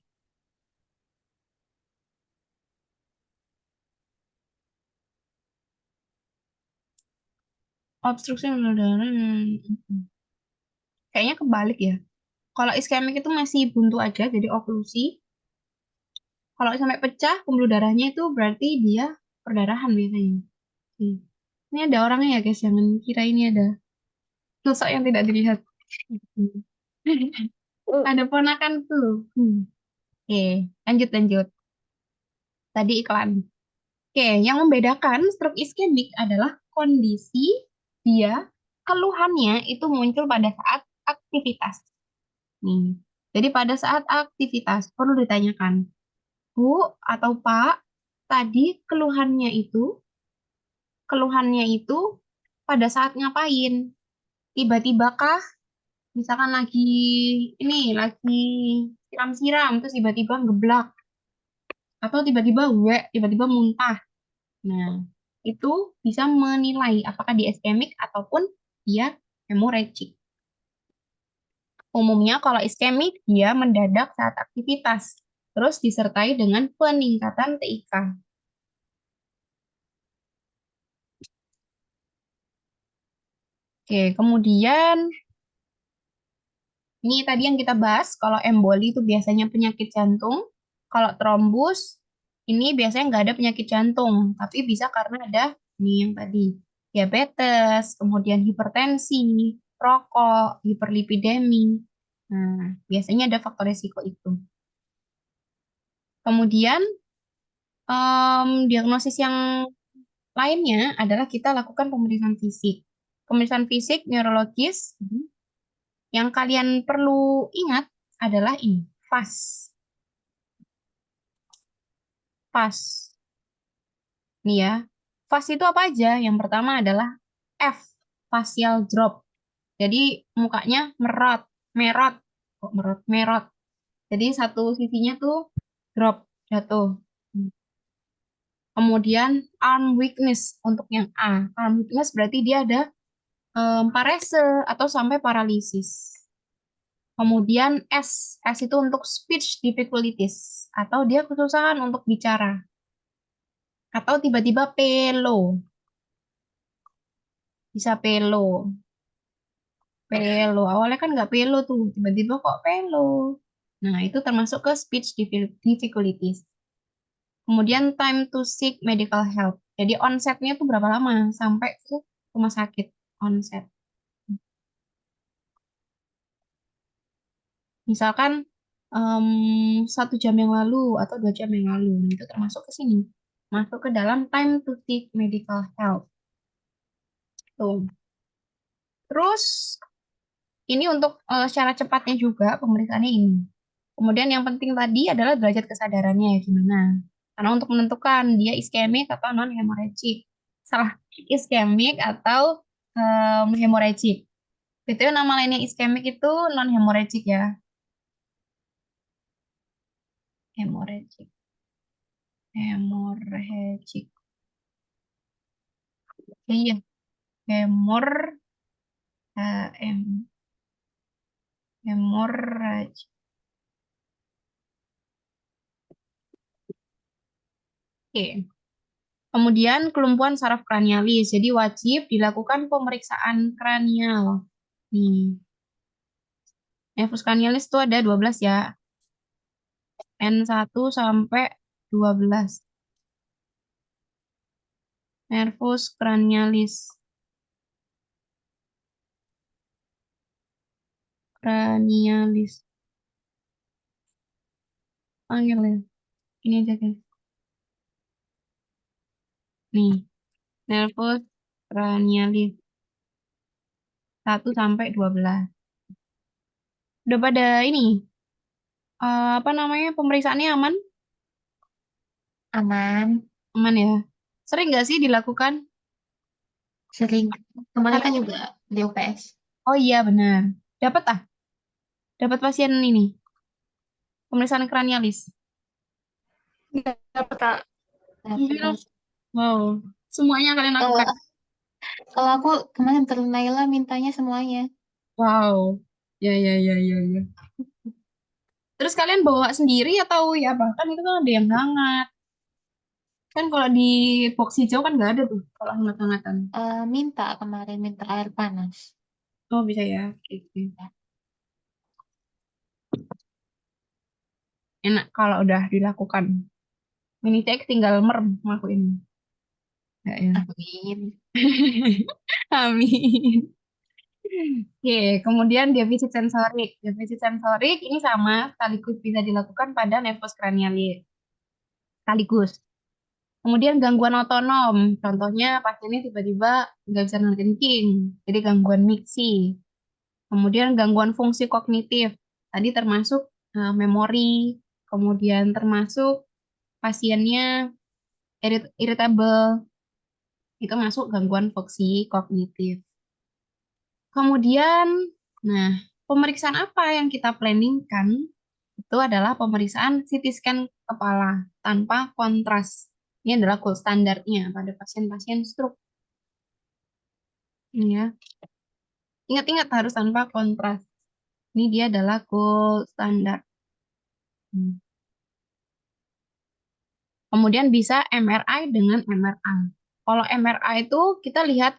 Obstruksi pembuluh darah. Kayaknya kebalik ya. Kalau iskemik itu masih buntu aja, jadi oklusi. Kalau sampai pecah pembuluh darahnya itu berarti dia perdarahan biasanya. Hmm. Ini ada orangnya ya guys, jangan kira ini ada sosok yang tidak dilihat. Hmm. Ada ponakan tuh. Oke, lanjut lanjut. Tadi iklan. Oke, yang membedakan stroke iskemik adalah kondisi dia keluhannya itu muncul pada saat aktivitas. Nih, jadi pada saat aktivitas perlu ditanyakan, Bu atau Pak, tadi keluhannya itu pada saat ngapain? Tiba-tiba kah? Misalkan lagi siram-siram, terus tiba-tiba ngeblak, atau tiba-tiba muntah. Nah, itu bisa menilai apakah dia iskemik ataupun dia hemorrhagic. Umumnya kalau iskemik dia mendadak saat aktivitas, terus disertai dengan peningkatan TIK. Oke, kemudian ini tadi yang kita bahas, kalau emboli itu biasanya penyakit jantung, kalau trombus ini biasanya nggak ada penyakit jantung, tapi bisa karena ada ini yang tadi, diabetes, kemudian hipertensi, rokok, hiperlipidemi. Nah, biasanya ada faktor risiko itu. Kemudian diagnosis yang lainnya adalah kita lakukan pemeriksaan fisik. Pemeriksaan fisik neurologis yang kalian perlu ingat adalah ini, FAS. FAS. Nih ya, FAS itu apa aja? Yang pertama adalah F, facial drop. Jadi mukanya merot, merot, kok merot, merot. Jadi satu sisinya tuh drop, jatuh. Kemudian arm weakness untuk yang A. Arm weakness berarti dia ada parese atau sampai paralisis. Kemudian S, S itu untuk speech difficulties atau dia kesusahan untuk bicara atau tiba-tiba pelo, bisa pelo, pelo. Awalnya kan nggak pelo tuh, tiba-tiba kok pelo. Nah, itu termasuk ke speech difficulties. Kemudian time to seek medical help. Jadi onsetnya tuh berapa lama sampai ke rumah sakit onset. Misalkan 1 jam yang lalu atau 2 jam yang lalu, itu termasuk ke sini, masuk ke dalam time to seek medical help. Tuh. Terus ini untuk secara cepatnya juga pemeriksaannya ini. Kemudian yang penting tadi adalah derajat kesadarannya ya gimana. Karena untuk menentukan dia iskemik atau non hemorrhagic. Salah, iskemik atau hemorrhagic. Itu nama lainnya iskemik itu non hemorrhagic ya. Hemorrhagic. Hemorrhagic. Iya, hemor HM hemorrhage. Oke. Kemudian kelumpuhan saraf kranialis. Jadi wajib dilakukan pemeriksaan kranial. Nih, nervus kranialis itu ada 12 ya. N1 sampai 12. Nervus kranialis. Kranialis. Panggil ya. Ini aja guys. Nih, nervus kranialis 1 sampai 12. Udah pada ini, apa namanya, pemeriksaannya aman? Aman, Aman ya. Sering nggak sih dilakukan? sering. Kemarin kan Kalian- juga di UPS. Oh iya benar. Dapat dapat pasien ini, pemeriksaan kranialis. Dapat Kak. Iya. Dapat. Wow. Semuanya kalian Kalau lakukan. kalau aku kemarin terus Naila mintanya semuanya. Wow. Ya, ya, ya, ya, ya. Terus kalian bawa sendiri atau ya bahkan itu kan ada yang hangat. Kan kalau di box hijau kan nggak ada tuh kalau hangat-hangatan. Minta kemarin minta air panas. Oh bisa ya. Oke, oke. Enak kalau udah dilakukan. Mini cek tinggal merem ngelakuin. Enggak ya. Amin. Amin. Oke, kemudian defisit sensorik. Defisit sensorik ini sama sekaligus bisa dilakukan pada nervus cranialis. Sekaligus. Kemudian gangguan otonom. Contohnya pasiennya tiba-tiba nggak bisa nahan kencing. Jadi gangguan miksi. Kemudian gangguan fungsi kognitif. Tadi termasuk memori. Kemudian termasuk pasiennya irritable. Itu masuk gangguan fungsi kognitif. Kemudian, nah, pemeriksaan apa yang kita planningkan itu adalah pemeriksaan CT scan kepala tanpa kontras. Ini adalah gold standarnya pada pasien-pasien stroke. Ini ya. Ingat-ingat harus tanpa kontras. Ini dia adalah gold standar. Hmm. Kemudian bisa MRI dengan MRI. Kalau MRI itu kita lihat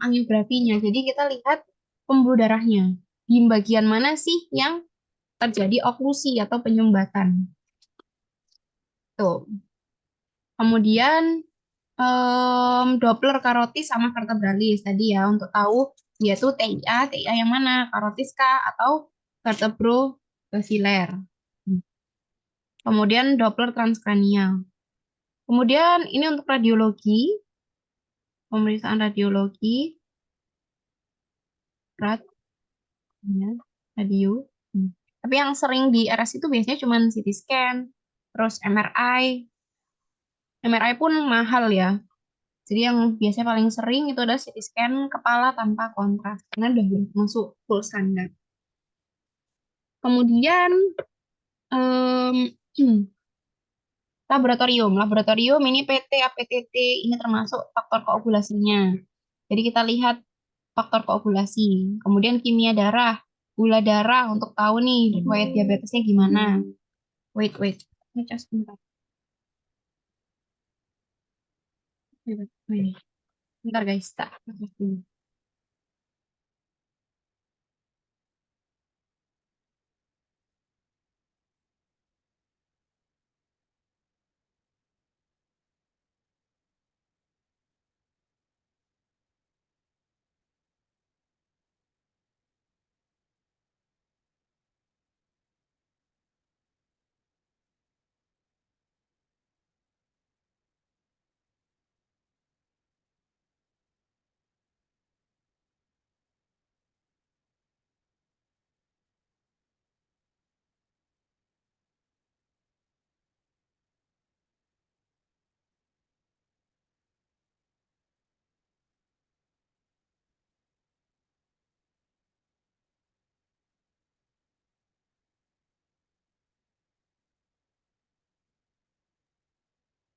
angiografinya. Jadi kita lihat pembuluh darahnya. Di bagian mana sih yang terjadi oklusi atau penyumbatan. Tuh. Kemudian Doppler karotis sama vertebralis tadi ya untuk tahu dia tuh TIA yang mana, karotis kah atau vertebrobasiler. Kemudian Doppler transkranial. Kemudian ini untuk radiologi, pemeriksaan radiologi, berat, ya, radio. Tapi yang sering di RS itu biasanya cuma CT scan, terus MRI. MRI pun mahal ya. Jadi yang biasanya paling sering itu adalah CT scan kepala tanpa kontras karena udah masuk full standar. Kemudian em, laboratorium ini PT, APTT ini termasuk faktor koagulasinya. Jadi kita lihat faktor koagulasi. Kemudian kimia darah, gula darah untuk tahu nih riwayat diabetesnya gimana. Wait. Ngecas bentar. Bentar guys, tak. Ngecas dulu.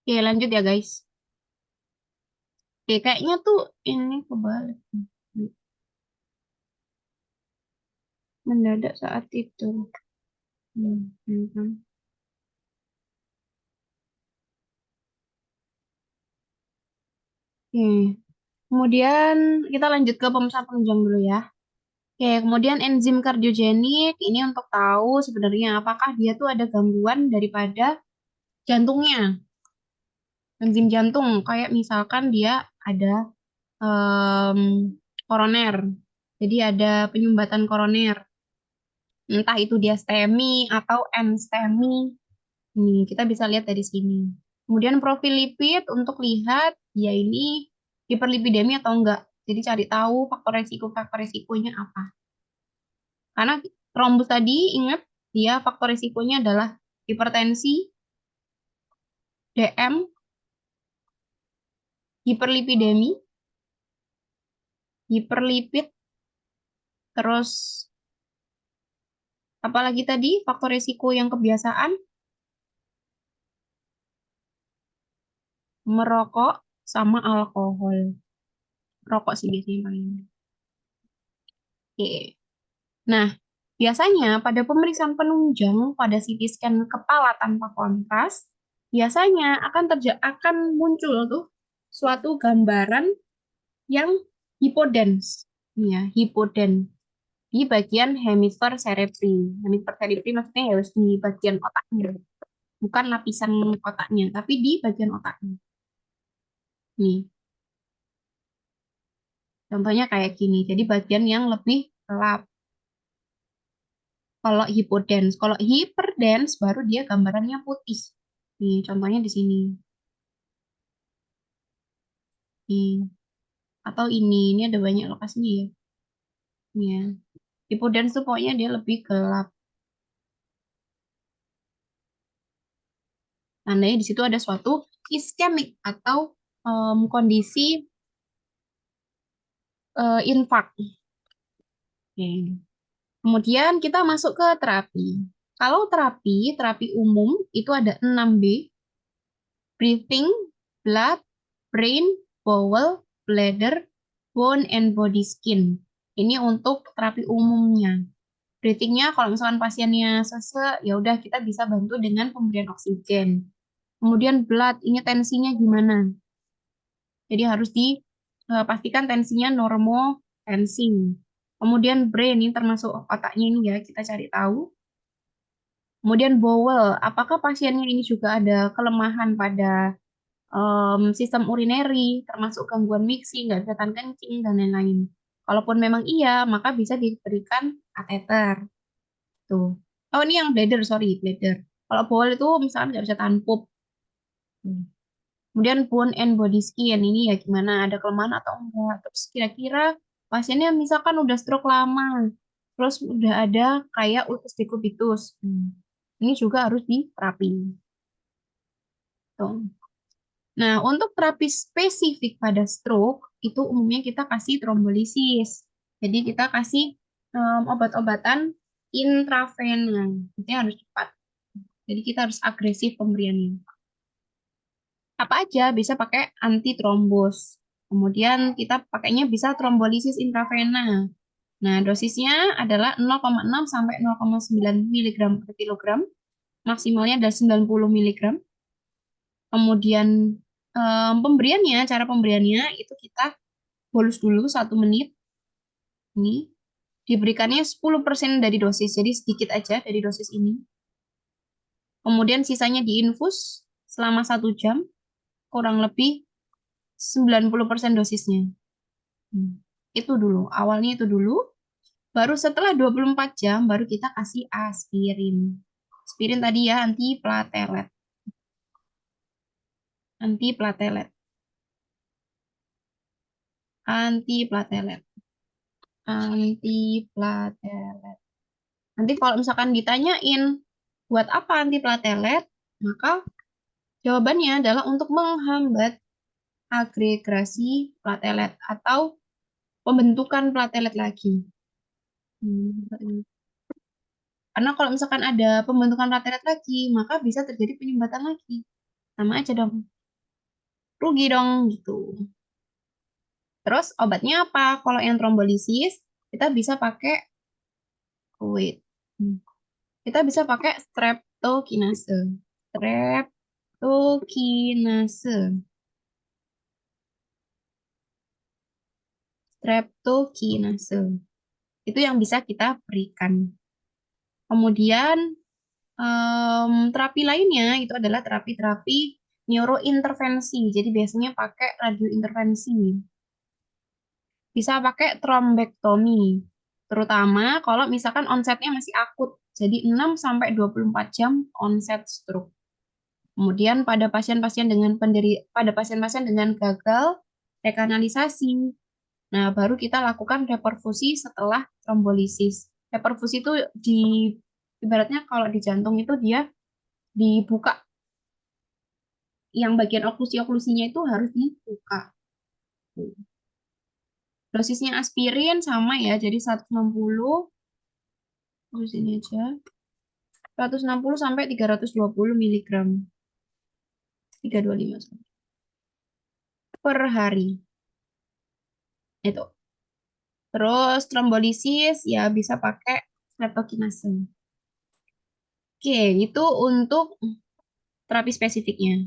Oke, lanjut ya guys. Oke, kayaknya tuh ini kebalik. Mendadak saat itu. Hmm. Oke, kemudian kita lanjut ke pemecahan penunjang dulu ya. Oke, kemudian enzim kardiogenik ini untuk tahu sebenarnya apakah dia tuh ada gangguan daripada jantungnya. Enzim jantung, kayak misalkan dia ada em, koroner. Jadi ada penyumbatan koroner. Entah itu dia STEMI atau NSTEMI. Nih, kita bisa lihat dari sini. Kemudian profil lipid untuk lihat dia ini hiperlipidemi atau enggak. Jadi cari tahu faktor resikonya apa. Karena trombus tadi ingat dia faktor resikonya adalah hipertensi, DM, hiperlipidemi, hiperlipid, terus apalagi tadi faktor resiko yang kebiasaan merokok sama alkohol. Rokok sih biasanya paling. Oke. Nah, biasanya pada pemeriksaan penunjang pada CT scan kepala tanpa kontras, biasanya akan muncul tuh suatu gambaran yang hipodens, ya, hipoden di bagian hemisfer cerebri. Hemisfer cerebri maksudnya harus di bagian otaknya, bukan lapisan otaknya, tapi di bagian otaknya. Nih, contohnya kayak gini. Jadi bagian yang lebih gelap. Kalau hipodens, kalau hiperdens baru dia gambarannya putih. Nih, contohnya di sini. Nih, atau ini ada banyak lokasinya ya. Nih ya. Hipodens tuh pokoknya dia lebih gelap. Tandanya di situ ada suatu iskemik atau kondisi infark. Oke. Kemudian kita masuk ke terapi. Kalau terapi umum itu ada 6B, breathing, blood, brain, bowel, bladder, bone, and body skin. Ini untuk terapi umumnya. Breathingnya kalau misalkan pasiennya sesek, ya udah kita bisa bantu dengan pemberian oksigen. Kemudian blood, ini tensinya gimana? Jadi harus pastikan tensinya normotensi. Kemudian brain ini termasuk otaknya ini ya, kita cari tahu. Kemudian bowel, apakah pasiennya ini juga ada kelemahan pada sistem urinary, termasuk gangguan mixing, nggak bisa tahan kencing, dan lain-lain. Kalaupun memang iya, maka bisa diberikan kateter. Tuh. Oh, ini yang bladder, sorry, bladder. Kalau bowel itu misalkan nggak bisa tahan pup. Hmm. Kemudian bone and body skin, ini ya gimana, ada kelemahan atau enggak. Terus kira-kira pasiennya misalkan udah stroke lama, terus udah ada kayak ulcus decubitus. Ini juga harus diterapi. Tuh. Nah, untuk terapi spesifik pada stroke, itu umumnya kita kasih trombolisis. Jadi kita kasih obat-obatan intravena. Itu harus cepat. Jadi kita harus agresif pemberiannya. Apa aja? Bisa pakai antitrombos. Kemudian kita pakainya bisa trombolisis intravena. Nah, dosisnya adalah 0,6 sampai 0,9 mg per kilogram. Maksimalnya adalah 90 mg. Kemudian pemberiannya, cara pemberiannya itu kita bolus dulu 1 menit. Ini diberikannya 10% dari dosis, jadi sedikit aja dari dosis ini. Kemudian sisanya diinfus selama 1 jam, kurang lebih 90% dosisnya. Itu dulu, awalnya itu dulu. Baru setelah 24 jam, baru kita kasih aspirin. Aspirin tadi ya, antiplatelet. Antiplatelet. Antiplatelet. Antiplatelet. Nanti kalau misalkan ditanyain, buat apa antiplatelet? Maka jawabannya adalah untuk menghambat agregasi platelet atau pembentukan platelet lagi. Karena kalau misalkan ada pembentukan platelet lagi, maka bisa terjadi penyumbatan lagi. Sama aja dong. Rugi dong gitu. Terus obatnya apa? Kalau yang trombolisis, kita bisa pakai wait. Kita bisa pakai streptokinase. Streptokinase. Streptokinase. Itu yang bisa kita berikan. Kemudian terapi lainnya itu adalah terapi-terapi neurointervensi. Jadi biasanya pakai radiointervensi. Bisa pakai trombektomi. Terutama kalau misalkan onsetnya masih akut. Jadi 6 sampai 24 jam onset stroke. Kemudian pada pasien-pasien dengan gagal rekanalisasi. Nah, baru kita lakukan reperfusi setelah trombolisis. Reperfusi itu ibaratnya kalau di jantung itu dia dibuka. Yang bagian oklusi-oklusinya itu harus dibuka. Dosisnya aspirin sama ya, jadi 160, terus ini aja. 160 sampai 320 mg. 325 per hari. Itu. Terus trombolisis ya bisa pakai streptokinase. Oke, itu untuk terapi spesifiknya.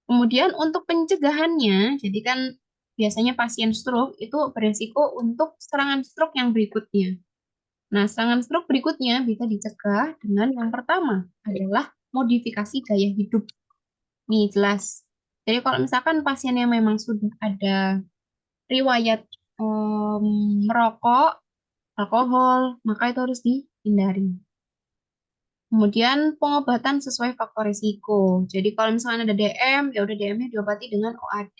Kemudian untuk pencegahannya, jadi kan biasanya pasien stroke itu beresiko untuk serangan stroke yang berikutnya. Nah, serangan stroke berikutnya bisa dicegah dengan yang pertama adalah modifikasi gaya hidup. Nih, jelas. Jadi kalau misalkan pasiennya memang sudah ada riwayat merokok, alkohol, maka itu harus dihindari. Kemudian pengobatan sesuai faktor risiko. Jadi kalau misalnya ada DM, ya udah DM-nya diobati dengan OAD.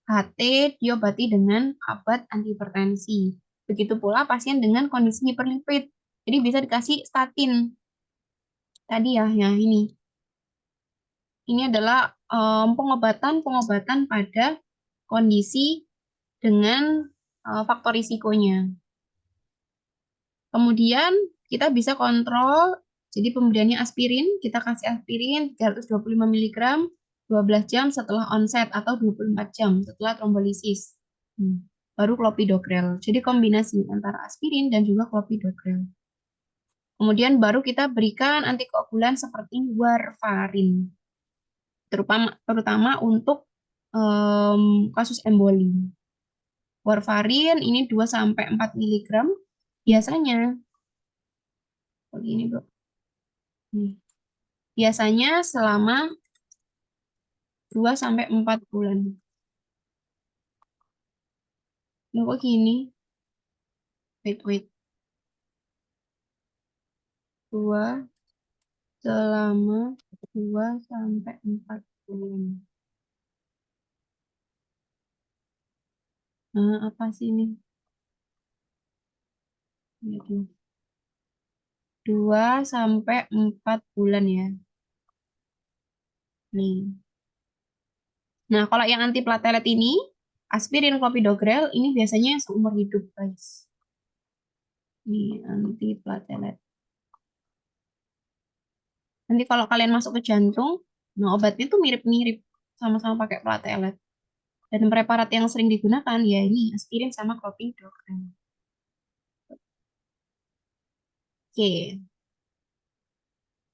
HT diobati dengan obat antihipertensi. Begitu pula pasien dengan kondisi hiperlipid. Jadi bisa dikasih statin. Tadi ya, ya ini. Ini adalah pengobatan pada kondisi dengan faktor risikonya. Kemudian kita bisa kontrol, jadi pemberiannya aspirin, kita kasih aspirin 325 mg 12 jam setelah onset atau 24 jam setelah trombolisis. Baru clopidogrel. Jadi kombinasi antara aspirin dan juga clopidogrel. Kemudian baru kita berikan antikoagulan seperti warfarin. Terutama untuk kasus emboli. Warfarin ini 2-4 miligram. Biasanya, begini Bro. Nih. Biasanya selama 2-4 bulan. Loh, kok gini? Wait. 2 selama 2-4 bulan. Nah, apa sih ini? 2-4 bulan ya. Nih. Nah, kalau yang antiplatelet ini, aspirin, clopidogrel, ini biasanya seumur hidup, guys. Nih, antiplatelet. Nanti kalau kalian masuk ke jantung, nah obatnya tuh mirip-mirip, sama-sama pakai platelet. Dan preparat yang sering digunakan, ya ini aspirin sama clopidogrel. Oke,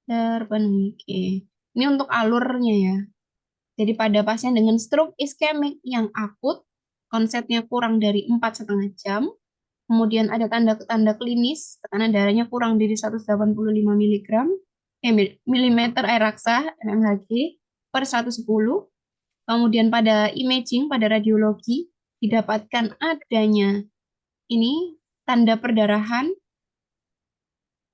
terpenuhi. Oke. Ini untuk alurnya ya. Jadi pada pasien dengan stroke iskemik yang akut, konsepnya kurang dari 4,5 jam, kemudian ada tanda-tanda klinis, tekanan darahnya kurang dari 185 miligram, milimeter air raksa, mmHg, per 110. Kemudian pada imaging, pada radiologi, didapatkan adanya ini tanda perdarahan,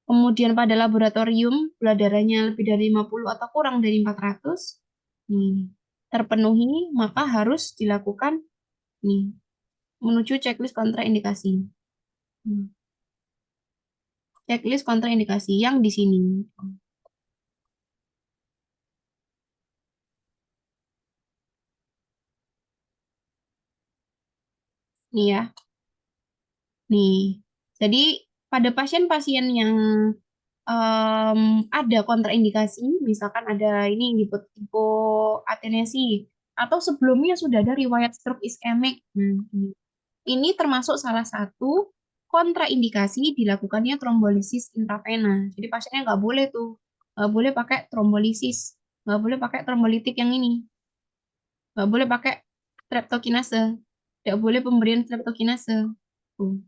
kemudian pada laboratorium gula darahnya lebih dari 50 atau kurang dari 400, nih, terpenuhi, maka harus dilakukan nih, menuju checklist kontraindikasi. Checklist kontraindikasi yang di sini. Nih ya. Nih. Jadi pada pasien-pasien yang ada kontraindikasi, misalkan ada ini hipoatenesi atau sebelumnya sudah ada riwayat stroke iskemik. Ini termasuk salah satu kontraindikasi dilakukannya trombolisis intravena. Jadi pasiennya nggak boleh tuh, nggak boleh pakai trombolisis, nggak boleh pakai trombolitik yang ini, nggak boleh pakai streptokinase, nggak boleh pemberian streptokinase. Tuh.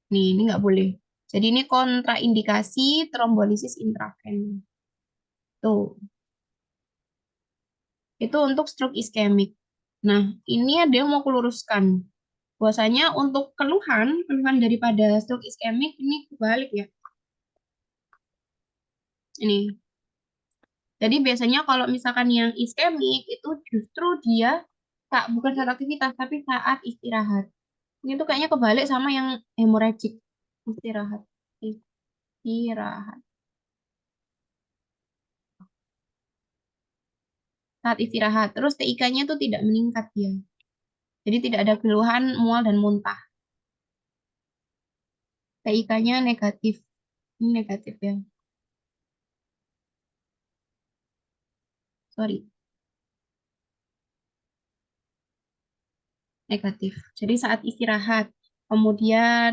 Nih, ini nggak boleh. Jadi ini kontraindikasi trombolisis intravena. Tuh, itu untuk stroke iskemik. Nah, ini ada yang mau keluruskan. Bahwasanya untuk keluhan daripada stroke iskemik ini kebalik ya. Ini. Jadi biasanya kalau misalkan yang iskemik itu justru dia tak bukan saat aktivitas tapi saat istirahat. Ini tuh kayaknya kebalik sama yang hemorrhagic istirahat. Istirahat. Saat istirahat. Terus TIK-nya tuh tidak meningkat ya. Jadi tidak ada keluhan mual dan muntah. TIK-nya negatif. Ini negatif ya. Sorry, negatif. Jadi saat istirahat. Kemudian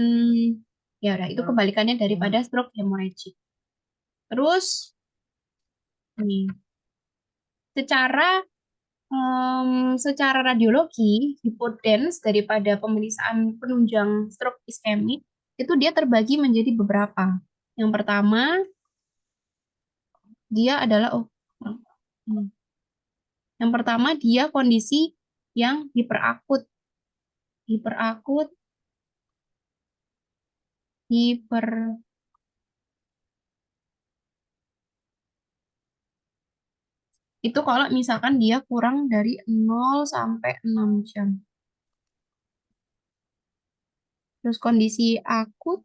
ya udah itu kebalikannya daripada stroke hemorrhagic. Terus nih, secara secara radiologi, hipodens daripada pemeriksaan penunjang stroke iskemik itu dia terbagi menjadi beberapa. Yang pertama, dia adalah hmm. Yang pertama dia kondisi yang hiperakut, hiperakut, hiper itu kalau misalkan dia kurang dari 0 sampai 6 jam. Terus kondisi akut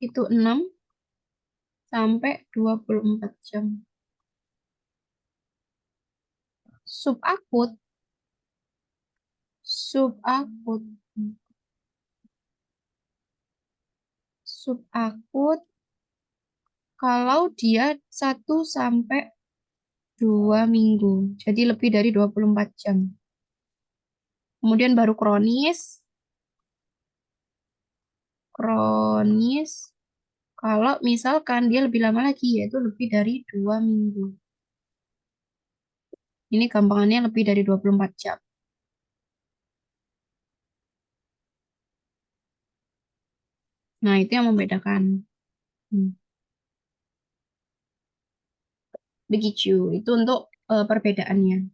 itu 6 sampai 24 jam. Subakut, subakut, subakut kalau dia 1 sampai 2 minggu. Jadi lebih dari 24 jam. Kemudian baru kronis. Kronis kalau misalkan dia lebih lama lagi, yaitu lebih dari 2 minggu. Ini gampangannya lebih dari 24 jam. Nah, itu yang membedakan. Hmm. Begitu. Itu untuk perbedaannya.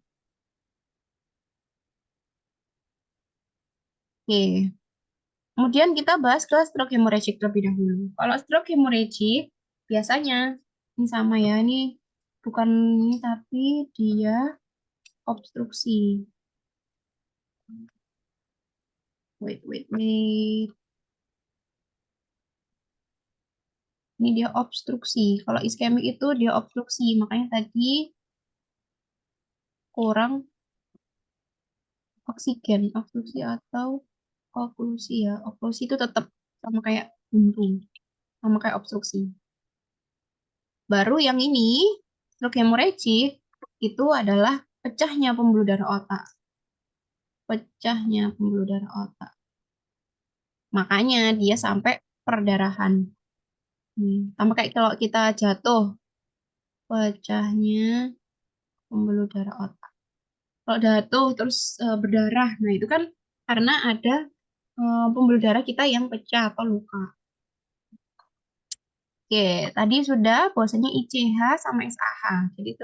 Oke. Kemudian kita bahas ke stroke hemorrhagic terlebih dahulu. Kalau stroke hemorrhagic, biasanya, ini sama ya, ini bukan ini, tapi dia obstruksi. Wait. Ini dia obstruksi. Kalau iskemik itu dia obstruksi. Makanya tadi kurang oksigen. Obstruksi atau oklusi ya. Oklusi itu tetap sama kayak buntu. Sama kayak obstruksi. Baru yang ini, stroke hemorrhagic, itu adalah pecahnya pembuluh darah otak. Pecahnya pembuluh darah otak. Makanya dia sampai perdarahan. Sama kayak kalau kita jatuh, pecahnya pembuluh darah otak. Kalau jatuh terus berdarah, nah itu kan karena ada pembuluh darah kita yang pecah atau luka. Oke, tadi sudah bahwasanya ICH sama SAH. Jadi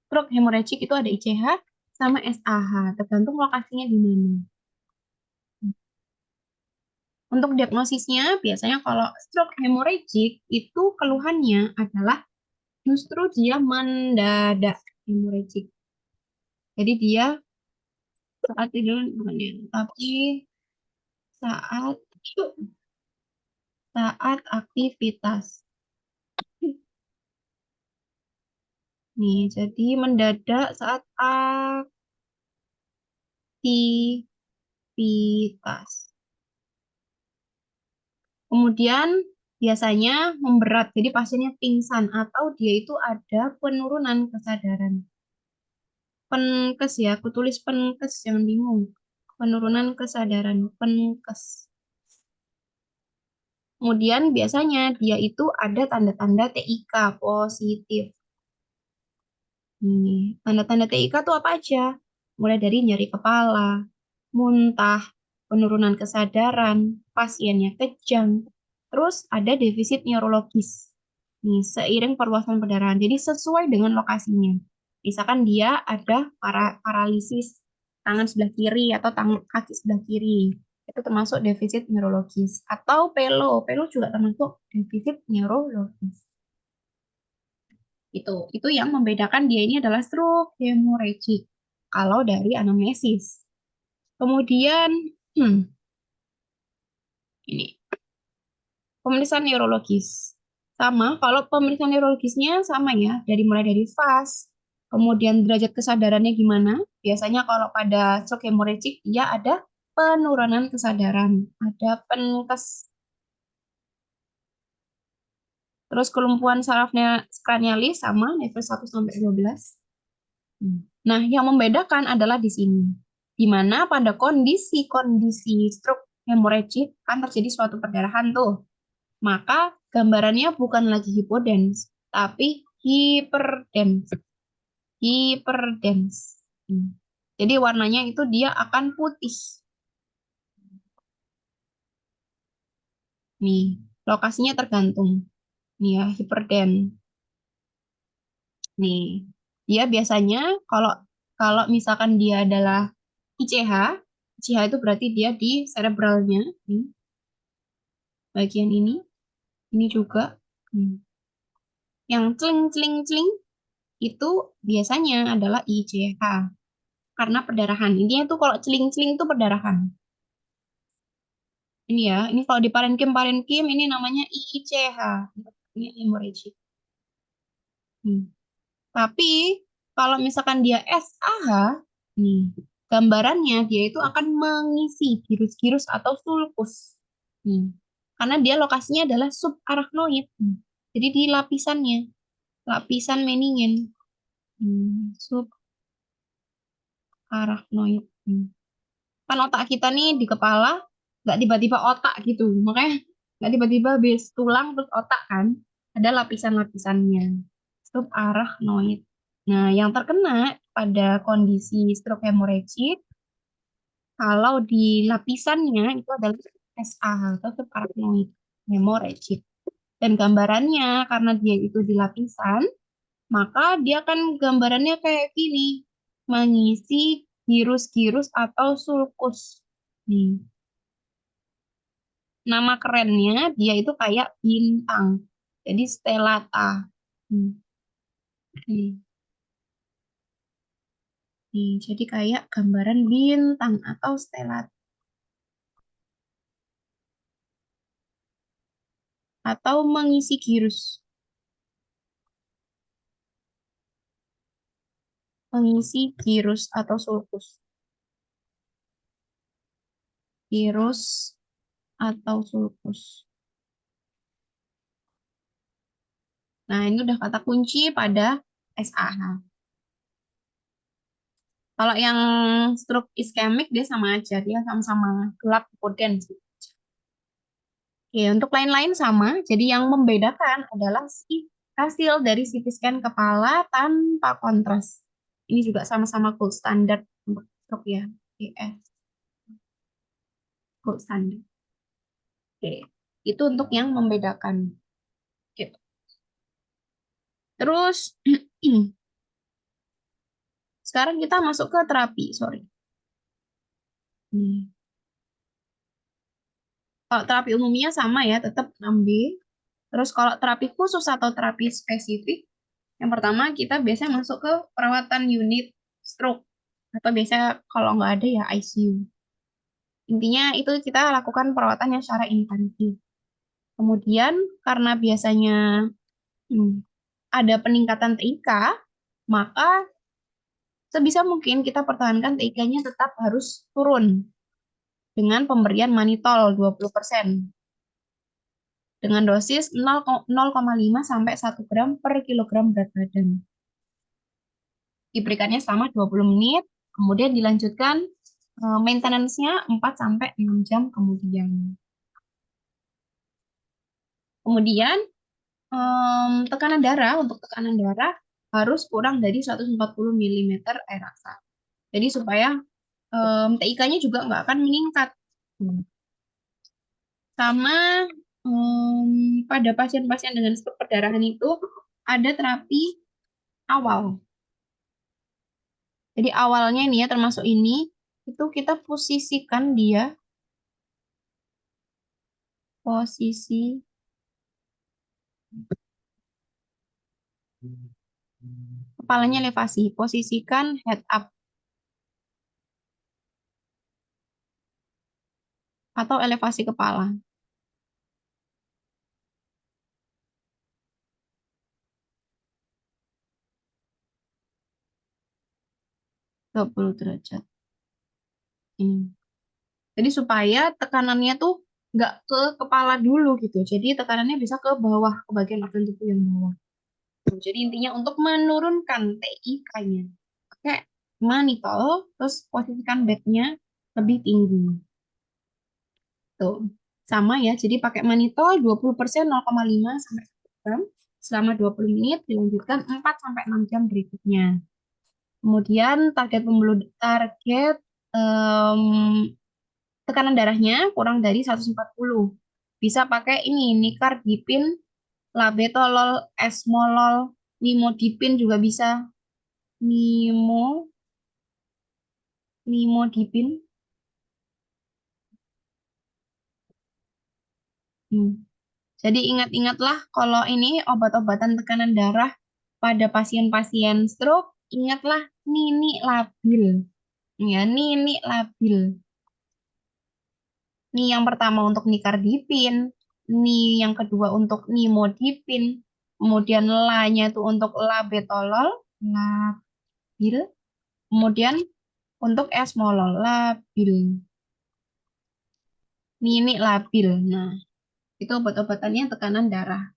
stroke hemorrhagic itu ada ICH sama SAH, tergantung lokasinya di mana. Untuk diagnosisnya, biasanya kalau stroke hemorrhagic itu keluhannya adalah justru dia mendadak hemorrhagic. Jadi dia saat tidur bukan dia, tapi saat saat aktivitas. Nih, jadi mendadak saat aktivitas. Kemudian biasanya memberat, jadi pasiennya pingsan atau dia itu ada penurunan kesadaran. Penkes ya, aku tulis penkes, jangan bingung. Penurunan kesadaran, penkes. Kemudian biasanya dia itu ada tanda-tanda TIK positif. Nih, tanda-tanda TIK itu apa aja? Mulai dari nyeri kepala, muntah, penurunan kesadaran, pasiennya kejang, terus ada defisit neurologis. Nih, seiring perluasan perdarahan. Jadi sesuai dengan lokasinya. Misalkan dia ada paralisis tangan sebelah kiri atau tangan kaki sebelah kiri. Itu termasuk defisit neurologis. Atau pelo juga termasuk defisit neurologis. Itu yang membedakan dia ini adalah stroke hemorrhagic. Kalau dari anamnesis. Kemudian, ini pemeriksaan neurologis. Sama, kalau pemeriksaan neurologisnya sama ya, mulai dari fas, kemudian derajat kesadarannya gimana. Biasanya kalau pada stroke hemorrhagic, dia ada penurunan kesadaran, ada penkes. Terus kelumpuhan saraf kranialis sama level 1 sampai 12. Nah, yang membedakan adalah di sini. Di mana pada kondisi stroke hemorrhagic kan terjadi suatu perdarahan tuh. Maka gambarannya bukan lagi hipodens, tapi hiperdens. Hiperdens. Jadi warnanya itu dia akan putih. Nih, lokasinya tergantung. Nih ya, hiperden. Nih, dia biasanya kalau kalau misalkan dia adalah ICH, ICH itu berarti dia di cerebralnya, nih, bagian ini juga. Yang celing-celing-celing itu biasanya adalah ICH karena perdarahan. Intinya tuh kalau celing-celing itu perdarahan. Ini ya, ini kalau di parenkim ini namanya ICH. Ini hemorrhagic. Tapi kalau misalkan dia SAH, nih, gambarannya dia itu akan mengisi girus-girus atau sulcus. Karena dia lokasinya adalah subarachnoid. Jadi di lapisannya, lapisan meningen. Subarachnoid. Kan otak kita nih di kepala, nggak tiba-tiba otak gitu. Makanya Nggak tiba-tiba habis tulang terus otak kan. Ada lapisan-lapisannya. Stroke arachnoid. Nah, yang terkena pada kondisi stroke hemorrhagic, kalau di lapisannya itu adalah SAH atau stroke arachnoid hemorrhagic. Dan gambarannya karena dia itu di lapisan, maka dia kan gambarannya kayak gini, mengisi girus-girus atau sulcus. Nih, nama kerennya dia itu kayak bintang. Jadi stellata. Hmm, nih, nih, jadi kayak gambaran bintang atau stellata atau mengisi girus. Mengisi girus atau sulcus. Girus atau sulcus. Nah, ini udah kata kunci pada SAH. Kalau yang stroke iskemik dia sama aja, dia sama-sama gelap hipoten sih. Oke, untuk lain-lain sama. Jadi yang membedakan adalah si hasil dari CT scan kepala tanpa kontras. Ini juga sama-sama gold standard untuk stroke ya. ES gold standard. Oke, itu untuk yang membedakan. Gitu. Terus sekarang kita masuk ke terapi, sorry. Kalau terapi umumnya sama ya, tetap 6B. Terus kalau terapi khusus atau terapi spesifik, yang pertama kita biasanya masuk ke perawatan unit stroke. Atau biasanya kalau nggak ada ya ICU. Intinya itu kita lakukan perawatannya secara intensif. Kemudian karena biasanya hmm, ada peningkatan TIK, maka sebisa mungkin kita pertahankan TIK-nya tetap harus turun dengan pemberian manitol 20% dengan dosis 0,5 sampai 1 gram per kilogram berat badan. Diberikannya selama 20 menit, kemudian dilanjutkan maintenance-nya 4 sampai 6 jam kemudian. Kemudian tekanan darah, untuk tekanan darah harus kurang dari 140 mm air aksa. Jadi supaya TIK-nya juga nggak akan meningkat. Sama pada pasien-pasien dengan stroke perdarahan itu ada terapi awal. Jadi awalnya ini ya termasuk ini, itu kita posisikan dia posisi kepalanya elevasi, posisikan head up atau elevasi kepala. 20 derajat. Ini. Jadi supaya tekanannya tuh nggak ke kepala dulu gitu. Jadi tekanannya bisa ke bawah, ke bagian organ tubuh yang bawah. Jadi intinya untuk menurunkan TIK-nya. Pakai manitol, terus posisikan bednya lebih tinggi. Tuh, sama ya. Jadi pakai manitol 20% 0,5 sampai 1 gram selama 20 menit, dilanjutkan 4 sampai 6 jam berikutnya. Kemudian target tekanan darahnya kurang dari 140. Bisa pakai ini nicardipin, labetalol, esmolol, nimodipin juga bisa. Nimodipin. Hmm. Jadi ingat-ingatlah kalau ini obat-obatan tekanan darah pada pasien-pasien stroke, ingatlah nini labil. Ya, nini labil. Nih yang pertama untuk nicardipin, nih yang kedua untuk nimodipin, kemudian la-nya itu untuk labetalol, labil, kemudian untuk esmolol, labil. Nini labil. Nah, itu obat-obatannya tekanan darah.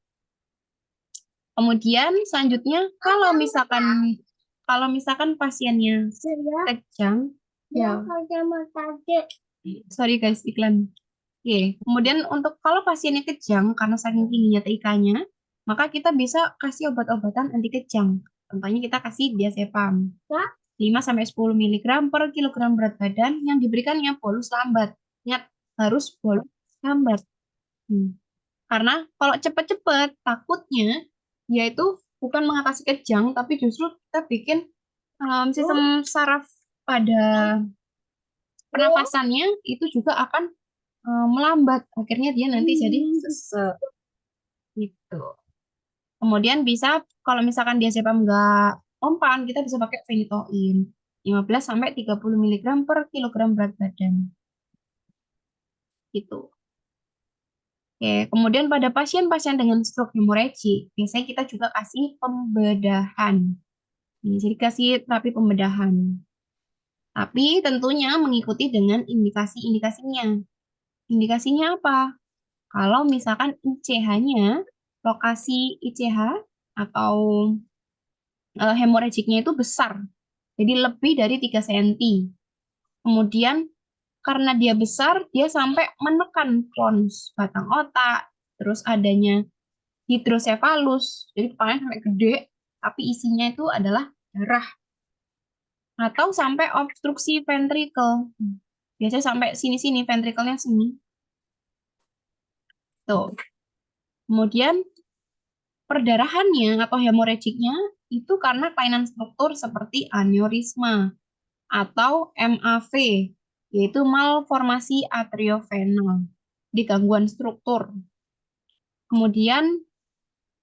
Kemudian selanjutnya kalau misalkan pasiennya kejang, ya. Sorry guys, iklan. Oke, kemudian untuk kalau pasiennya kejang karena saking tingginya TIK-nya, maka kita bisa kasih obat-obatan anti kejang. Contohnya kita kasih diazepam. 5-10 mg per kilogram berat badan yang diberikannya bolus lambat. Ingat, harus bolus lambat. Karena kalau cepat-cepat, takutnya yaitu bukan mengatasi kejang, tapi justru kita bikin sistem saraf pada pernapasannya itu juga akan melambat. Akhirnya dia nanti jadi sesek gitu. Kemudian bisa kalau misalkan diazepam nggak mempan, kita bisa pakai phenytoin 15-30 mg per kilogram berat badan. Gitu. Oke, kemudian pada pasien-pasien dengan stroke hemorrhagic, biasanya kita juga kasih pembedahan. Jadi kasih terapi pembedahan. Tapi tentunya mengikuti dengan indikasi-indikasinya. Indikasinya apa? Kalau misalkan ICH-nya, lokasi ICH atau hemorragicnya itu besar, jadi lebih dari 3 cm. Kemudian karena dia besar, dia sampai menekan pons batang otak, terus adanya hidrosefalus, jadi kepalanya sampai gede, tapi isinya itu adalah darah. Atau sampai obstruksi ventricle. Biasanya sampai sini-sini, ventricle-nya sini. Tuh. Kemudian perdarahannya atau hemorragicnya itu karena kelainan struktur seperti aneurisma atau MAV, yaitu malformasi atriovenal di gangguan struktur. Kemudian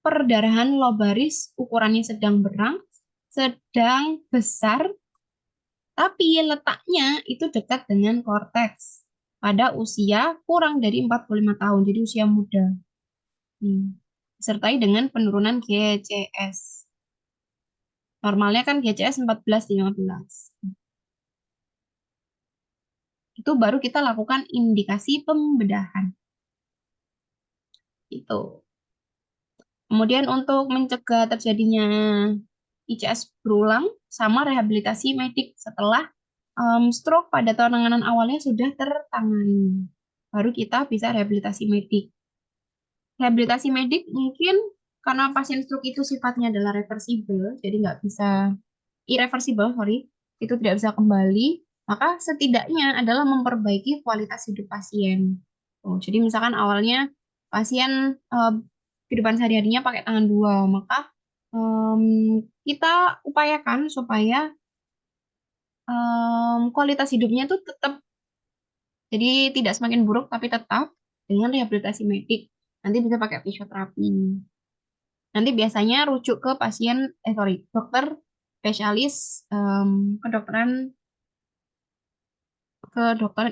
perdarahan lobaris ukurannya sedang berang, sedang besar, tapi letaknya itu dekat dengan korteks pada usia kurang dari 45 tahun, jadi usia muda. Disertai dengan penurunan GCS. Normalnya kan GCS 14-15. Itu baru kita lakukan indikasi pembedahan. Itu. Kemudian untuk mencegah terjadinya ICS berulang sama rehabilitasi medik setelah stroke pada penanganan awalnya sudah tertangani. Baru kita bisa rehabilitasi medik. Rehabilitasi medik mungkin karena pasien stroke itu sifatnya adalah reversible, jadi nggak bisa irreversible, sorry, itu tidak bisa kembali, maka setidaknya adalah memperbaiki kualitas hidup pasien. Jadi misalkan awalnya pasien kehidupan sehari-harinya pakai tangan dua, maka kita upayakan supaya kualitas hidupnya itu tetap, jadi tidak semakin buruk, tapi tetap dengan rehabilitasi medik. Nanti bisa pakai fisioterapi. Nanti biasanya rujuk ke dokter spesialis kedokteran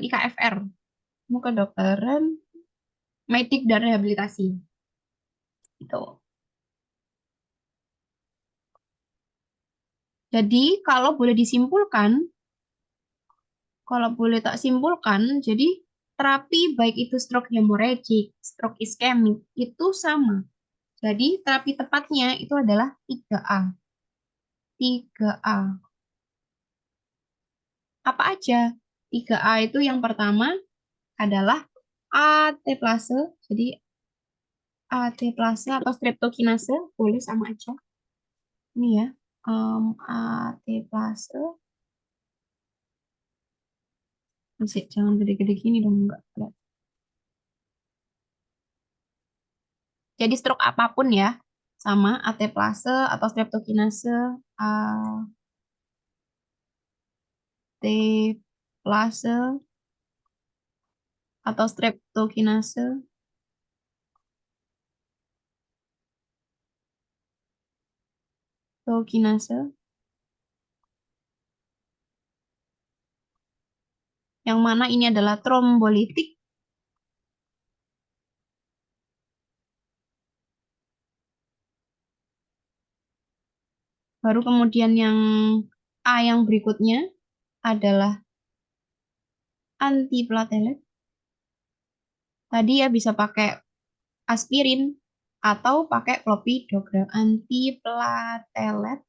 IKFR, mau kedokteran medik dan rehabilitasi. Gitu. Jadi kalau boleh tak simpulkan, jadi terapi baik itu stroke hemorrhagic, stroke iskemik itu sama. Jadi terapi tepatnya itu adalah 3A. 3A. Apa aja? 3A itu yang pertama adalah AT-plase, jadi AT-plase atau streptokinase, boleh sama aja. Ini ya, AT-plase. Masih, jangan gede-gede gini dong, enggak. Jadi stroke apapun ya, sama AT-plase atau streptokinase, AT-plase atau streptokinase, yang mana ini adalah trombolitik. Baru kemudian yang A yang berikutnya adalah antiplatelet. Tadi ya bisa pakai aspirin atau pakai clopidogrel. Antiplatelet.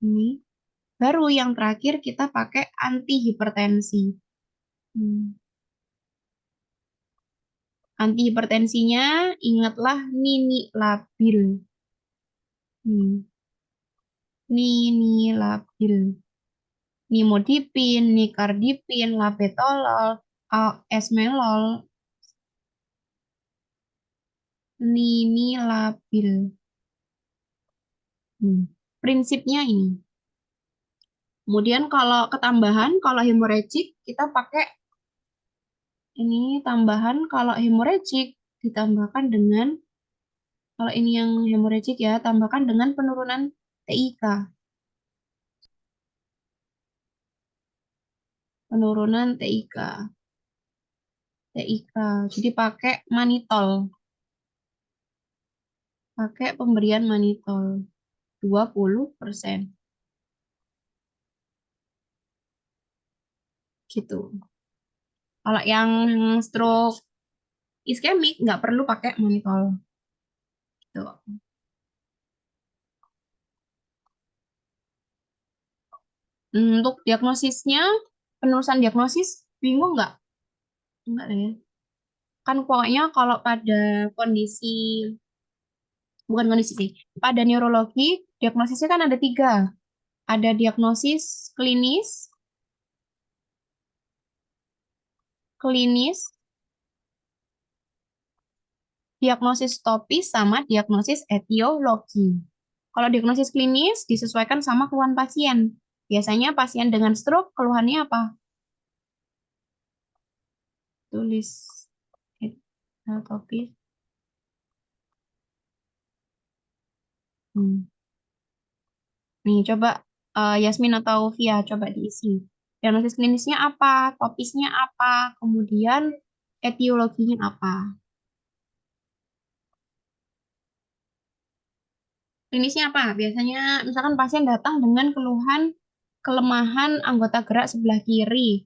Ini. Baru yang terakhir kita pakai antihipertensi. Antihipertensinya, ingatlah nini labil. Nini labil. Nimodipin, nikardipin, labetalol, esmelol, nini labil. Prinsipnya ini. Kemudian kalau ketambahan, kalau hemorrhagic, kita pakai ini tambahan. Kalau hemorrhagic ditambahkan dengan, kalau ini yang hemorrhagic ya, tambahkan dengan penurunan TIK. Penurunan TIK. TIK. Jadi pakai manitol. Pakai pemberian manitol. 20%. Gitu. Kalau yang stroke iskemik nggak perlu pakai manitol. Gitu. Untuk diagnosisnya, penulisan diagnosis, bingung nggak? Enggak ya. Kan pokoknya kalau pada kondisi, bukan kondisi sih, pada neurologi, diagnosisnya kan ada 3. Ada diagnosis klinis, klinis, diagnosis topis, sama diagnosis etiologi. Kalau diagnosis klinis disesuaikan sama keluhan pasien. Biasanya pasien dengan stroke keluhannya apa? Tulis topis. Nih, coba Yasmin atau Via coba diisi. Diagnosis klinisnya apa? Topisnya apa? Kemudian etiologinya apa? Klinisnya apa? Biasanya misalkan pasien datang dengan keluhan kelemahan anggota gerak sebelah kiri,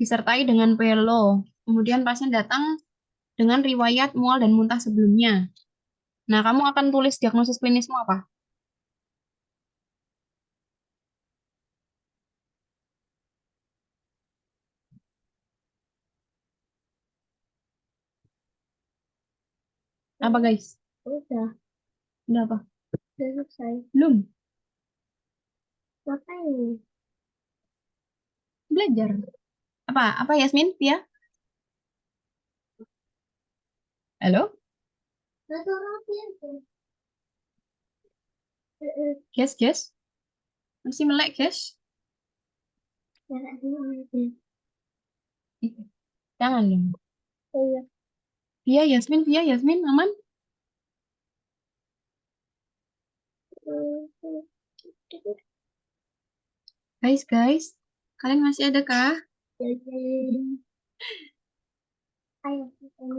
disertai dengan pelo. Kemudian pasien datang dengan riwayat mual dan muntah sebelumnya. Nah, kamu akan tulis diagnosis klinismu apa? Apa, guys? Udah apa? Udah selesai. Belum? Ngapain? Belajar. Apa? Apa, Yasmin? Via? Halo? Guys, guys? Masih melek, guys? Jangan dong. Via, Yasmin, Via, Yasmin, aman? Guys, guys, kalian masih ada kah?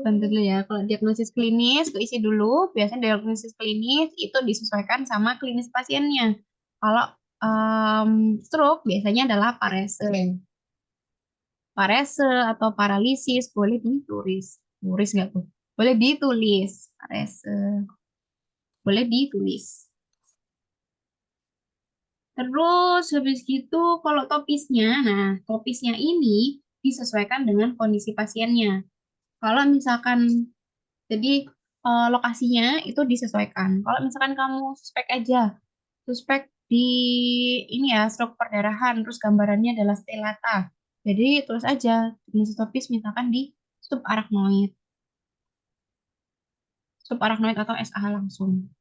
Bantu dulu ya. Kalau diagnosis klinis, aku isi dulu. Biasanya diagnosis klinis itu disesuaikan sama klinis pasiennya. Kalau stroke biasanya adalah parese. Parese atau paralisis boleh ditulis. Tulis nggak tuh? Boleh ditulis. Parese. Boleh ditulis. Terus habis gitu kalau topisnya, nah topisnya ini disesuaikan dengan kondisi pasiennya. Kalau misalkan jadi lokasinya itu disesuaikan. Kalau misalkan kamu suspek aja, suspek di ini ya stroke perdarahan, terus gambarannya adalah stellata. Jadi tulis aja jenis topis misalkan di subarachnoid, subarachnoid atau SAH langsung.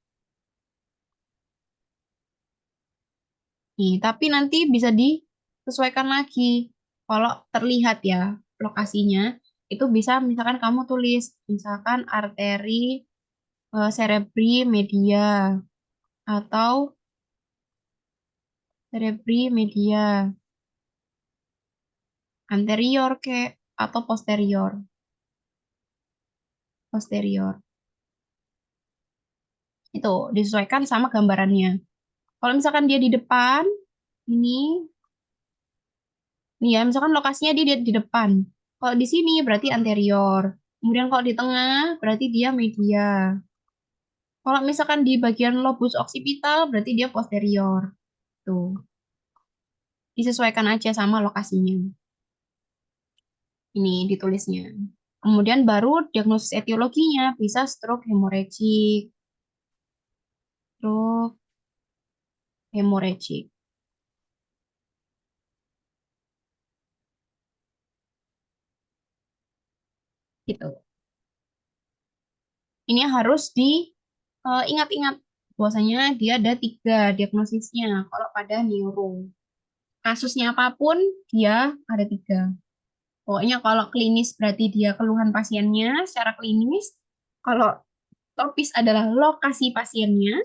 Nih, tapi nanti bisa disesuaikan lagi. Kalau terlihat ya lokasinya, itu bisa misalkan kamu tulis misalkan arteri cerebri media atau cerebri media anterior ke atau posterior. Posterior. Itu disesuaikan sama gambarannya. Kalau misalkan dia di depan, ini nih ya, misalkan lokasinya dia di depan. Kalau di sini berarti anterior. Kemudian kalau di tengah berarti dia media. Kalau misalkan di bagian lobus occipital berarti dia posterior. Tuh, disesuaikan aja sama lokasinya. Ini ditulisnya. Kemudian baru diagnosis etiologinya bisa stroke hemorrhagic, stroke hemorrhagic gitu. Ini harus diingat-ingat bahwasanya dia ada tiga diagnosisnya kalau pada neuro. Kasusnya apapun dia ada tiga. Pokoknya kalau klinis berarti dia keluhan pasiennya secara klinis. Kalau topis adalah lokasi pasiennya.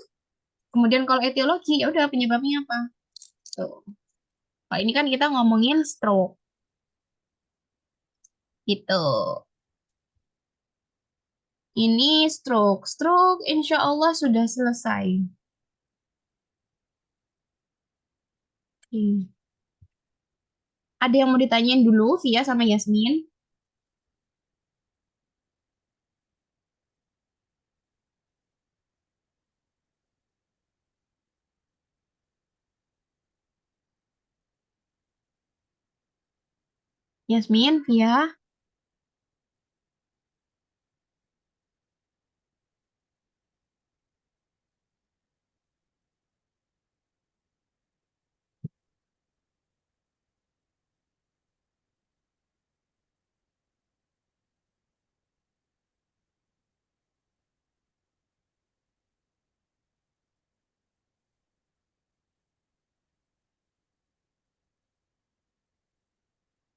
Kemudian kalau etiologi ya udah penyebabnya apa. Tuh. Kalau ini kan kita ngomongin stroke gitu. Ini stroke. Stroke insya Allah sudah selesai. Oke. Ada yang mau ditanyain dulu Via sama Yasmin? Yasmin, Via?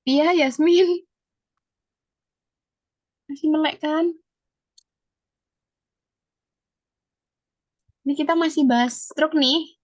Via, Yasmin. Masih melek kan? Ini kita masih bahas stroke nih.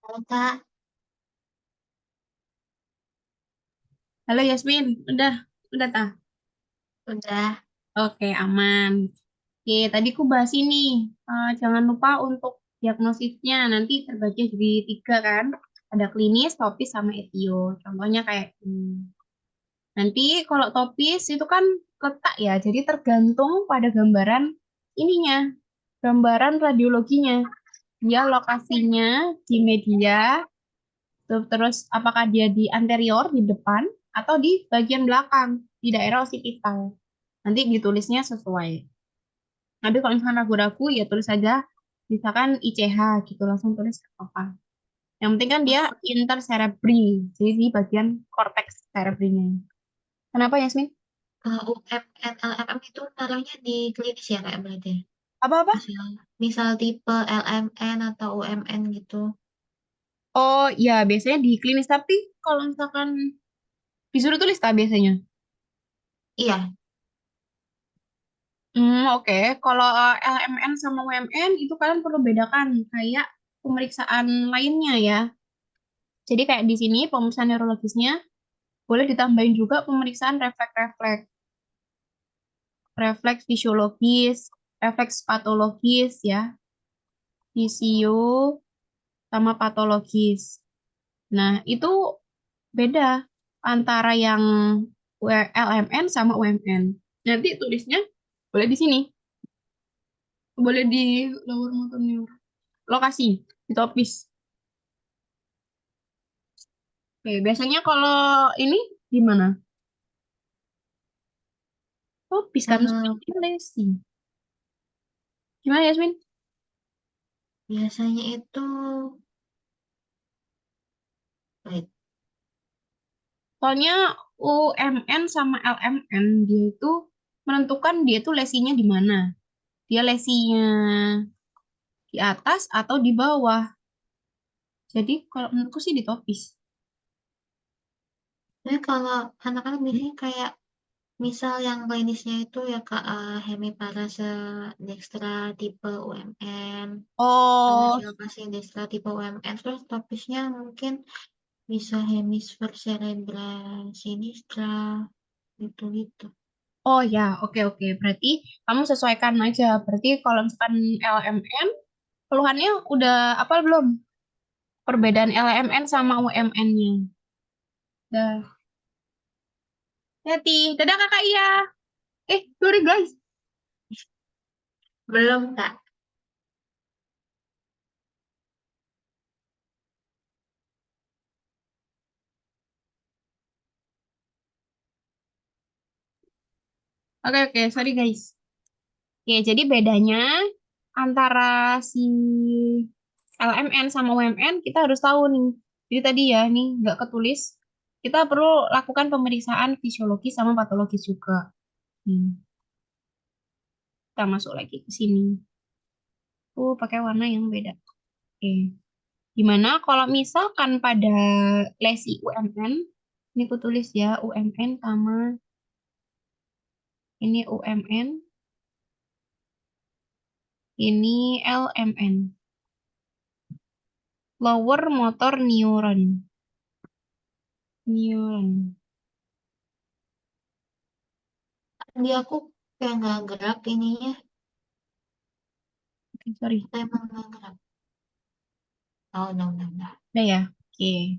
Halo Kak, Halo Yasmin, udah tah. udah. Oke, aman. Oke, tadi aku bahas ini. Jangan lupa untuk diagnosisnya. Nanti terbagi jadi tiga kan. Ada klinis, topis, sama etio. Contohnya kayak ini. Nanti kalau topis itu kan letak ya. Jadi tergantung pada gambaran ininya. Gambaran radiologinya. Dia lokasinya di media. Terus apakah dia di anterior, di depan, atau di bagian belakang, di daerah occipital. Nanti ditulisnya sesuai. Tapi kalau misalkan ragu-ragu ya tulis saja misalkan ICH gitu langsung tulis apa. Yang penting kan dia intercerebri, jadi di bagian korteks cerebrinya. Kenapa Yasmin? Kalau UMN, LMM itu naruhnya di klinis ya kayak berarti. Apa-apa? Misal, misal tipe LMN atau UMN gitu. Oh ya biasanya di klinis tapi kalau misalkan disuruh tulis tak biasanya. Iya, Oke. Kalau LMN sama UMN itu kalian perlu bedakan kayak pemeriksaan lainnya ya. Jadi kayak di sini pemeriksaan neurologisnya boleh ditambahin juga pemeriksaan refleks-refleks. Refleks fisiologis, refleks patologis ya, fisio sama patologis. Nah, itu beda antara yang LMN sama UMN. Nanti tulisnya boleh di sini, boleh di lower motor neuron. Lokasi, di topis. Oke, biasanya kalau ini gimana? Topis kan eh, lesi. Gimana Yasmin? biasanya itu, wait, Soalnya UMN sama LMN dia itu menentukan dia itu lesinya di mana. Dia lesinya di atas atau di bawah. Jadi kalau menurutku sih di topis. tapi kalau anak-anak biasanya kayak misal yang klinisnya itu ya Kak, hemiparese dextra tipe UMN, Oh, angioplasty dextra tipe UMN, terus topisnya mungkin bisa hemisfer cerebral sinistra gitu-gitu. oh ya, oke oke. Berarti kamu sesuaikan aja. Berarti kalau misalkan LMN, keluhannya udah apa belum? Perbedaan LMN sama UMN-nya. Dah. Hati. Dadah kakak iya. Sorry guys. Belum Kak. Oke oke, sorry guys. Oke, jadi bedanya antara si LMN sama UMN kita harus tahu nih. Jadi tadi ya, nih nggak ketulis. Kita perlu lakukan pemeriksaan fisiologis sama patologis juga. Kita masuk lagi ke sini. Pakai warna yang beda. Oke. Gimana kalau misalkan pada lesi UMN, ini aku tulis ya, UMN sama ini UMN, ini LMN. Lower motor neuron. Neuron. Di aku kayak nggak gerak ininya, Oke, sorry. emang nggak gerak. Oh, no, no, no. Udah ya. Oke.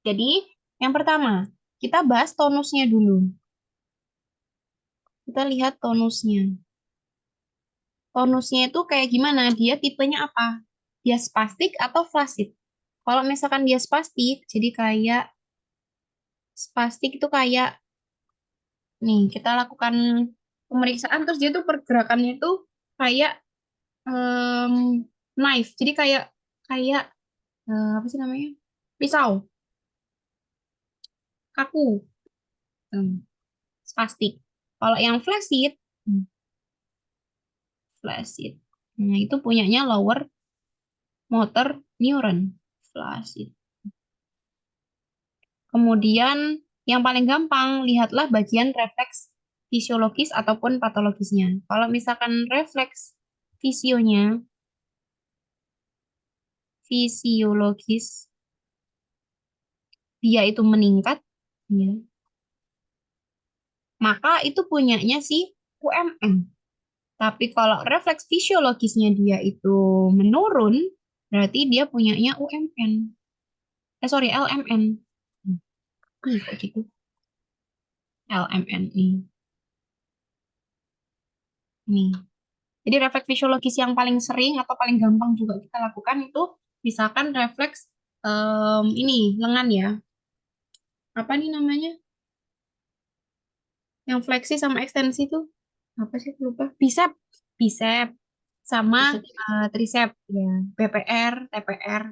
Jadi, yang pertama, kita bahas tonusnya dulu. Kita lihat tonusnya. Tonusnya itu kayak gimana? Dia tipenya apa? Dia spastik atau flasid? Kalau misalkan dia spastik, jadi kayak spastik itu kayak nih kita lakukan pemeriksaan terus dia tuh pergerakannya itu kayak em, knife. Jadi kayak kayak apa sih namanya? Pisau, kaku, spastik. Kalau yang flasid, flasid. Nah, itu punyanya lower motor neuron. Flasid. Kemudian yang paling gampang, lihatlah bagian refleks fisiologis ataupun patologisnya. Kalau misalkan refleks fisionya, fisiologis, dia itu meningkat, ya, maka itu punyanya si UMN. Tapi kalau refleks fisiologisnya dia itu menurun, berarti dia punyanya UMN. Sorry, LMN. Ih, kok gitu? LMN nih. Nih. Jadi refleks fisiologis yang paling sering atau paling gampang juga kita lakukan itu misalkan refleks ini lengan ya. Apa nih namanya? Yang fleksi sama ekstensi tuh apa sih? Aku lupa. Bicep, bicep sama Bisa tricep ya. BPR, TPR.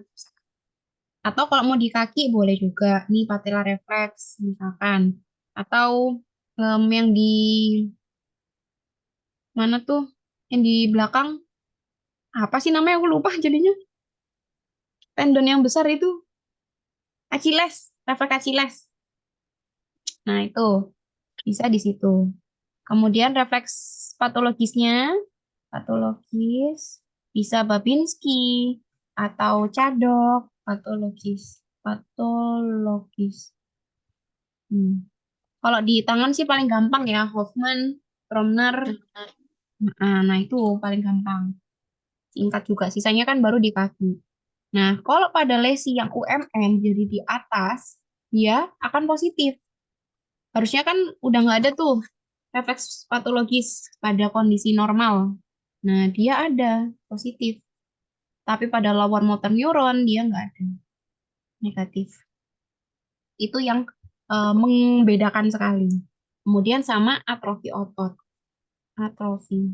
Atau kalau mau di kaki boleh juga nih patella reflex misalkan. Atau yang di mana tuh? Yang di belakang apa sih namanya? Aku lupa jadinya. Tendon yang besar itu Achilles, refleks Achilles. Nah, itu bisa di situ. Kemudian refleks patologisnya, patologis bisa Babinski atau Cadok, patologis, patologis. Hmm. Kalau di tangan sih paling gampang ya, Hoffman, Bromner. benar. Nah, itu paling gampang. Singkat juga, sisanya kan baru di kaki. Nah, kalau pada lesi yang UMN jadi di atas, dia akan positif. Harusnya kan udah nggak ada tuh refleks patologis pada kondisi normal. Nah, dia ada positif. Tapi pada lower motor neuron dia nggak ada negatif. Itu yang membedakan sekali. Kemudian sama atrofi otot. Atrofi.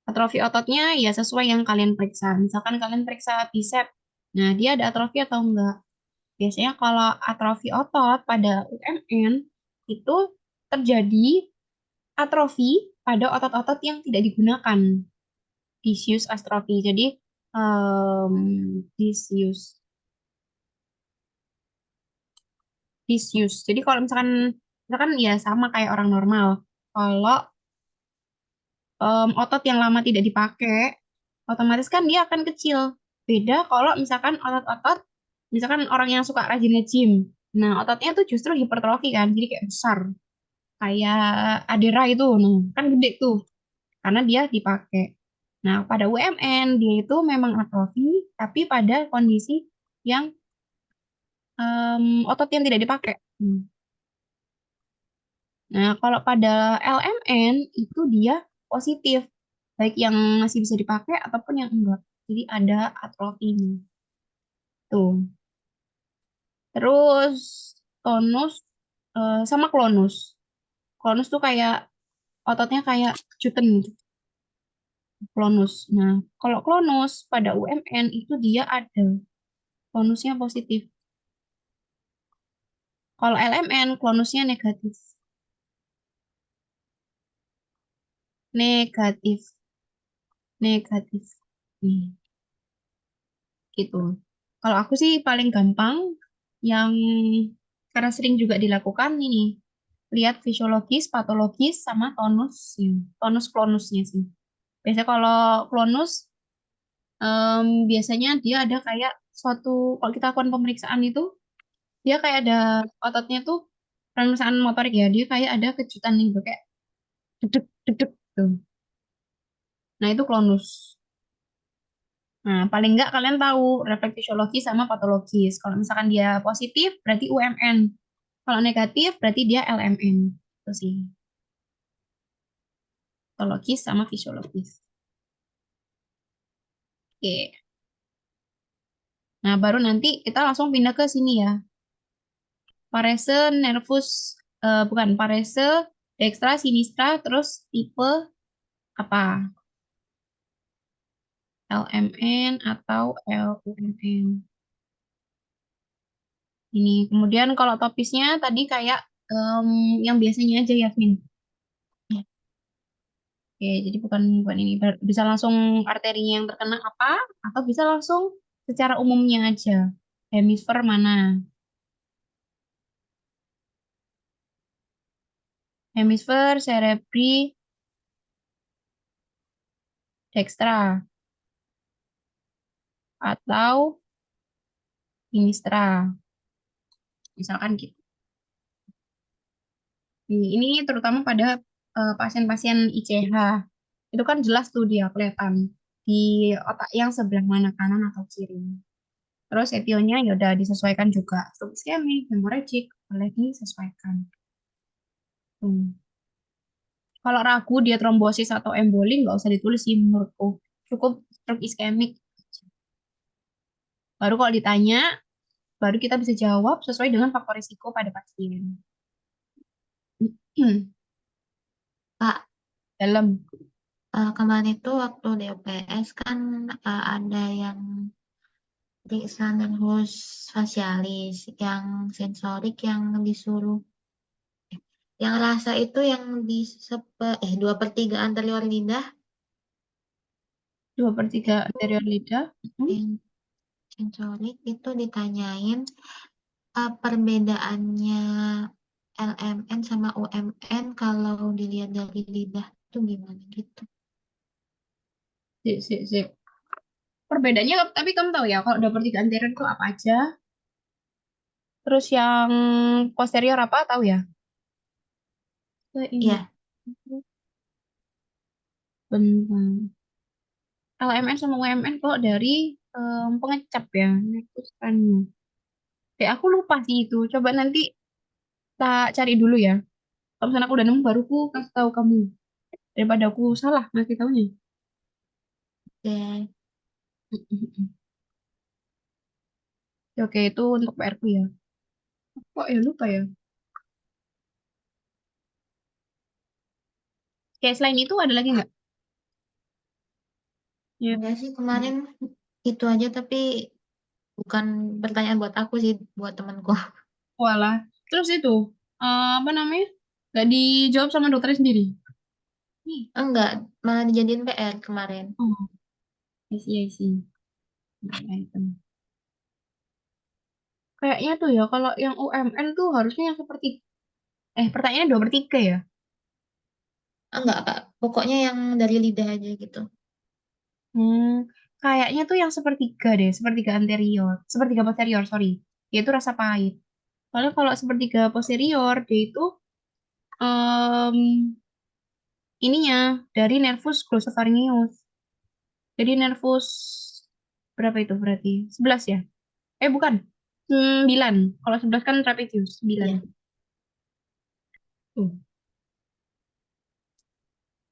Atrofi ototnya ya sesuai yang kalian periksa. Misalkan kalian periksa bicep. Nah, dia ada atrofi atau enggak? Biasanya kalau atrofi otot pada UMN itu terjadi atrofi pada otot-otot yang tidak digunakan. Disuse atrofi. Jadi disuse, disuse. Jadi kalau misalkan ya sama kayak orang normal. Kalau otot yang lama tidak dipakai, otomatis kan dia akan kecil. Beda kalau misalkan otot-otot, misalkan orang yang suka rajin nge-gym. Nah, ototnya tuh justru hipertrofi kan, jadi kayak besar. Kayak Adera itu, nah, kan gede tuh, karena dia dipakai. Nah, pada UMN, dia itu memang atrofi, tapi pada kondisi yang otot yang tidak dipakai. Nah, kalau pada LMN, itu dia positif, baik yang masih bisa dipakai ataupun yang enggak. Jadi ada atrofinya. Tuh. Terus tonus sama klonus. Klonus tuh kayak ototnya kayak juten gitu. Klonus. Nah, kalau klonus pada UMN itu dia ada klonusnya positif. Kalau LMN klonusnya negatif. Negatif. Negatif. Nih, gitu. Kalau aku sih paling gampang yang karena sering juga dilakukan ini. Lihat fisiologis, patologis, sama tonus. Tonus klonusnya sih. Biasanya kalau klonus biasanya dia ada kayak suatu kalau kita lakukan pemeriksaan itu dia kayak ada ototnya tuh pemeriksaan motorik ya dia kayak ada kejutan nih kayak dedek dedek tuh. Nah itu klonus. Nah paling enggak kalian tahu refleks fisiologis sama patologis. Kalau misalkan dia positif berarti UMN. Kalau negatif berarti dia LMN. Itu sih patologis sama fisiologis. Oke. Nah baru nanti kita langsung pindah ke sini ya. Parese nervus bukan parese dextra sinistra terus tipe apa? LMN atau LUMN. Ini kemudian kalau topisnya tadi kayak em, yang biasanya aja Yasmin. Oke, jadi bukan bukan ini. Bisa langsung arterinya yang terkena apa atau bisa langsung secara umumnya aja. Hemisfer mana? Hemisfer cerebri dextra atau sinistra. Misalkan gitu. Ini terutama pada pasien-pasien ICH. Itu kan jelas tuh dia kelihatan di otak yang sebelah mana, kanan atau kiri. Terus etionya ya udah disesuaikan juga. Stroke iskemik, hemorrhagic, boleh disesuaikan. Hmm. Kalau ragu dia trombosis atau emboli, nggak usah ditulis sih menurutku. Cukup stroke iskemik. Baru kalau ditanya, baru kita bisa jawab sesuai dengan faktor risiko pada pasien. Kak, Dalam. kemarin itu waktu di UPS kan ada yang periksa nervus facialis, yang sensorik yang disuruh, yang rasa itu yang di 2/3 anterior lidah, 2/3 itu anterior lidah. yang sensorik itu ditanyain perbedaannya LMN sama UMN kalau dilihat dari lidah itu gimana gitu. Sip, sip, sip. Perbedaannya, tapi kamu tahu ya, kalau 2/3 anterior itu apa aja? Terus yang posterior apa, tahu ya? Seingat. Iya, Bentar. LMN sama UMN kok dari pengecap ya, nekuskannya. Aku lupa sih itu. Coba nanti tak cari dulu ya. Kalau misalnya aku udah nemu, baru aku kasih tahu kamu. Daripada aku salah ngasih taunya. oke. Oke, itu untuk PR ku ya. Kok ya lupa ya? Kayak selain itu ada lagi nggak? Ya, Enggak sih, kemarin itu aja, tapi bukan pertanyaan buat aku sih, buat temanku. walah. Terus itu, apa namanya? Nggak dijawab sama dokternya sendiri. Nih. Enggak, malah dijadiin PR kemarin. Oh, I see, I see. Nah, itu. Kayaknya tuh ya, kalau yang UMN tuh harusnya yang seperti, pertanyaannya 2/3 ya? Enggak, Kak. Pokoknya yang dari lidah aja gitu. Hmm, kayaknya tuh yang sepertiga deh, sepertiga anterior, sepertiga posterior, sorry. Yaitu rasa pahit. Soalnya kalau sepertiga posterior, dia itu em, ininya dari nervus glossopharyngeus. Jadi nervus berapa itu berarti? 11 ya? Bukan. 9. Kalau 11 kan trapezius, 9. Iya. Tuh.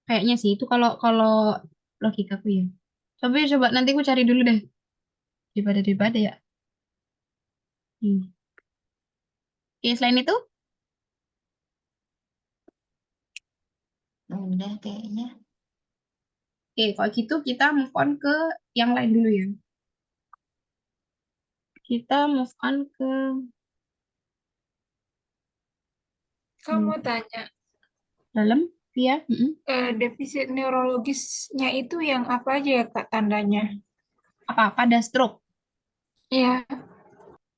Kayaknya sih itu kalau kalau logikaku ya. Coba nanti aku cari dulu deh daripada ya. Hmm. Oke, selain itu, Udah kayaknya. oke, kalau gitu kita move on ke yang lain dulu ya. Kita move on ke Kamu tanya, dalam, ya. defisit neurologisnya itu yang apa aja ya, Kak, tandanya? Apa? Pada stroke. Iya,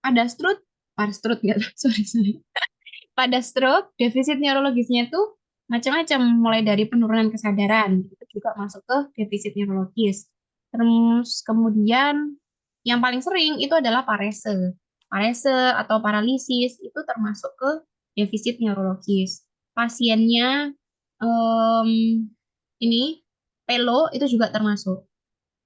Pada stroke, pada stroke nggak? Sorry, sorry. Pada stroke, defisit neurologisnya itu macam-macam, mulai dari penurunan kesadaran, itu juga masuk ke defisit neurologis. Terus kemudian yang paling sering itu adalah parese. Parese atau paralisis itu termasuk ke defisit neurologis. Pasiennya em, ini pelo itu juga termasuk.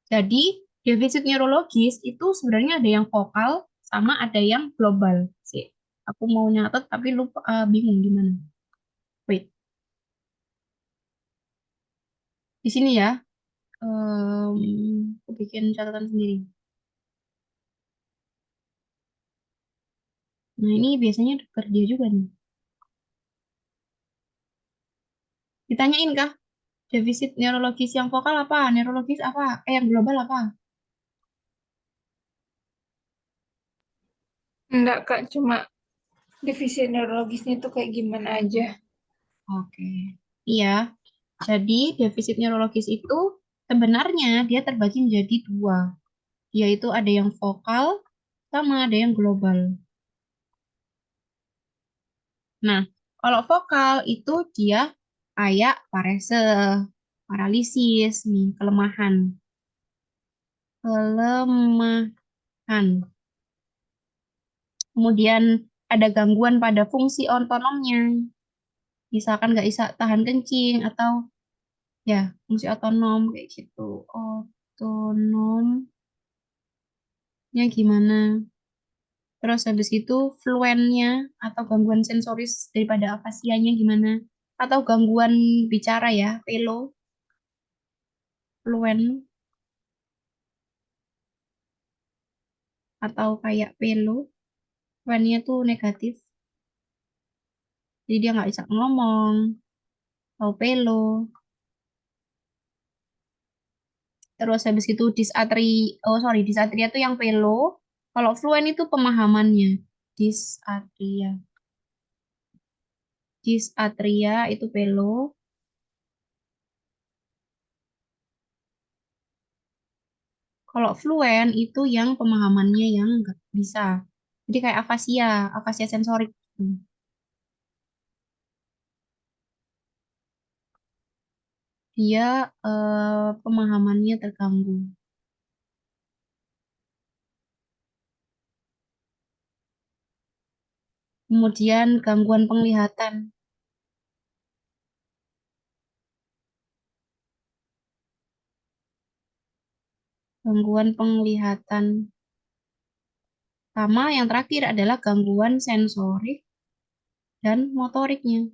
Jadi defisit neurologis itu sebenarnya ada yang vokal sama ada yang global sih. Aku mau nyatet tapi lupa, bingung gimana. Wait, di sini ya. Aku bikin catatan sendiri. Nah, ini biasanya dokter dia juga nih. Ditanyain kah? Defisit neurologis yang vokal apa? Neurologis apa? Yang global apa? enggak, Kak, cuma defisit neurologisnya itu kayak gimana aja. Oke. Iya. Jadi defisit neurologis itu sebenarnya dia terbagi menjadi dua, yaitu ada yang vokal sama ada yang global. Nah, kalau vokal itu dia kayak parese, paralisis, nih, kelemahan. Kelemahan. Kemudian ada gangguan pada fungsi otonomnya. Misalkan nggak bisa tahan kencing atau ya fungsi otonom kayak gitu. Otonomnya gimana? Terus habis itu fluennya atau gangguan sensoris daripada afasianya gimana? Atau gangguan bicara ya, fluen atau kayak fluennya tuh negatif. Jadi dia nggak bisa ngomong atau Terus habis itu disatria tuh yang Kalau fluen itu pemahamannya. Disatria. Disatria itu Kalau fluen itu yang pemahamannya yang nggak bisa. Jadi kayak afasia sensorik. Dia pemahamannya terganggu. Kemudian gangguan penglihatan. Gangguan penglihatan. Sama yang terakhir adalah gangguan sensorik dan motoriknya.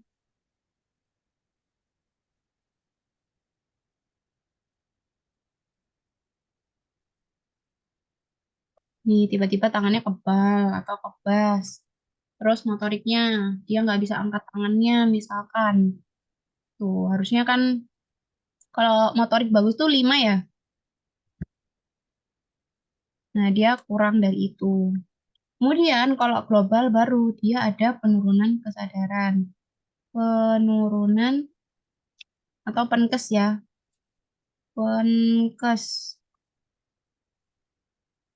Nih, tiba-tiba tangannya kebal atau kebas. Terus motoriknya, dia nggak bisa angkat tangannya, misalkan. Tuh, harusnya kan kalau motorik bagus tuh 5 ya. Nah, dia kurang dari itu. Kemudian kalau global baru, dia ada penurunan kesadaran. Penurunan atau penkes ya. Penkes.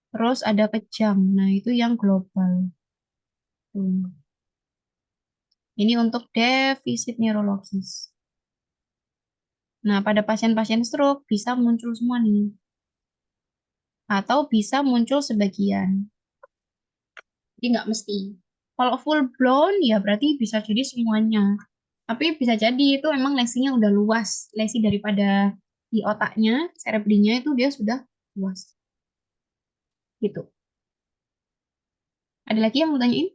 Terus ada kejang. Nah, itu yang global. Tuh. Ini untuk defisit neurologis. Nah, pada pasien-pasien stroke bisa muncul semua nih. Atau bisa muncul sebagian. Jadi nggak mesti. Kalau full blown ya berarti bisa jadi semuanya. Tapi bisa jadi itu emang lesinya udah luas. Lesi daripada di otaknya, cerebrinya itu dia sudah luas. Gitu. Ada lagi yang mau tanyain?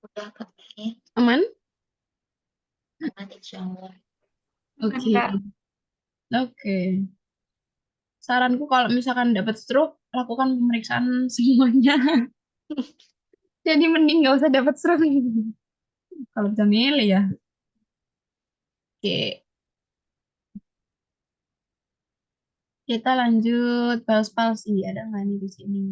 Udah Kak, kayaknya Aman? aman insya Allah. Kan, Oke. Kak. Oke. Saranku kalau misalkan dapat stroke, lakukan pemeriksaan semuanya. Jadi mending nggak usah dapat stroke. Kalau bisa milih ya. Oke. Kita lanjut Bell's palsy. Ada nggak nih di sini?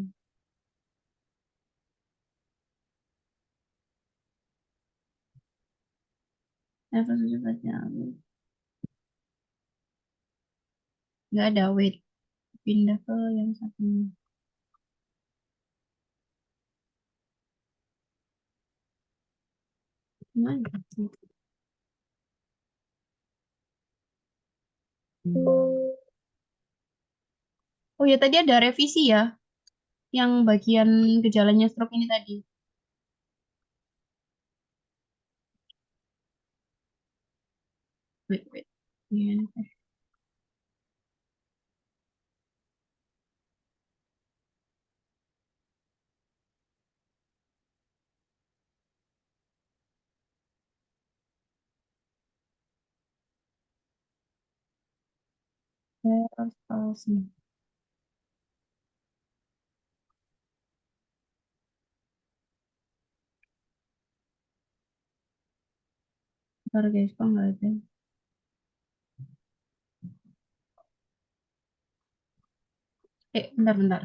Nafas cepatnya. Nggak ada, wait. Pindah ke yang satunya. Gimana? Oh ya, tadi ada revisi ya. Yang bagian gejalanya stroke ini tadi. Wait, wait. Iya, Bell's palsy. Bentar guys, kok nggak ada? Bentar, bentar.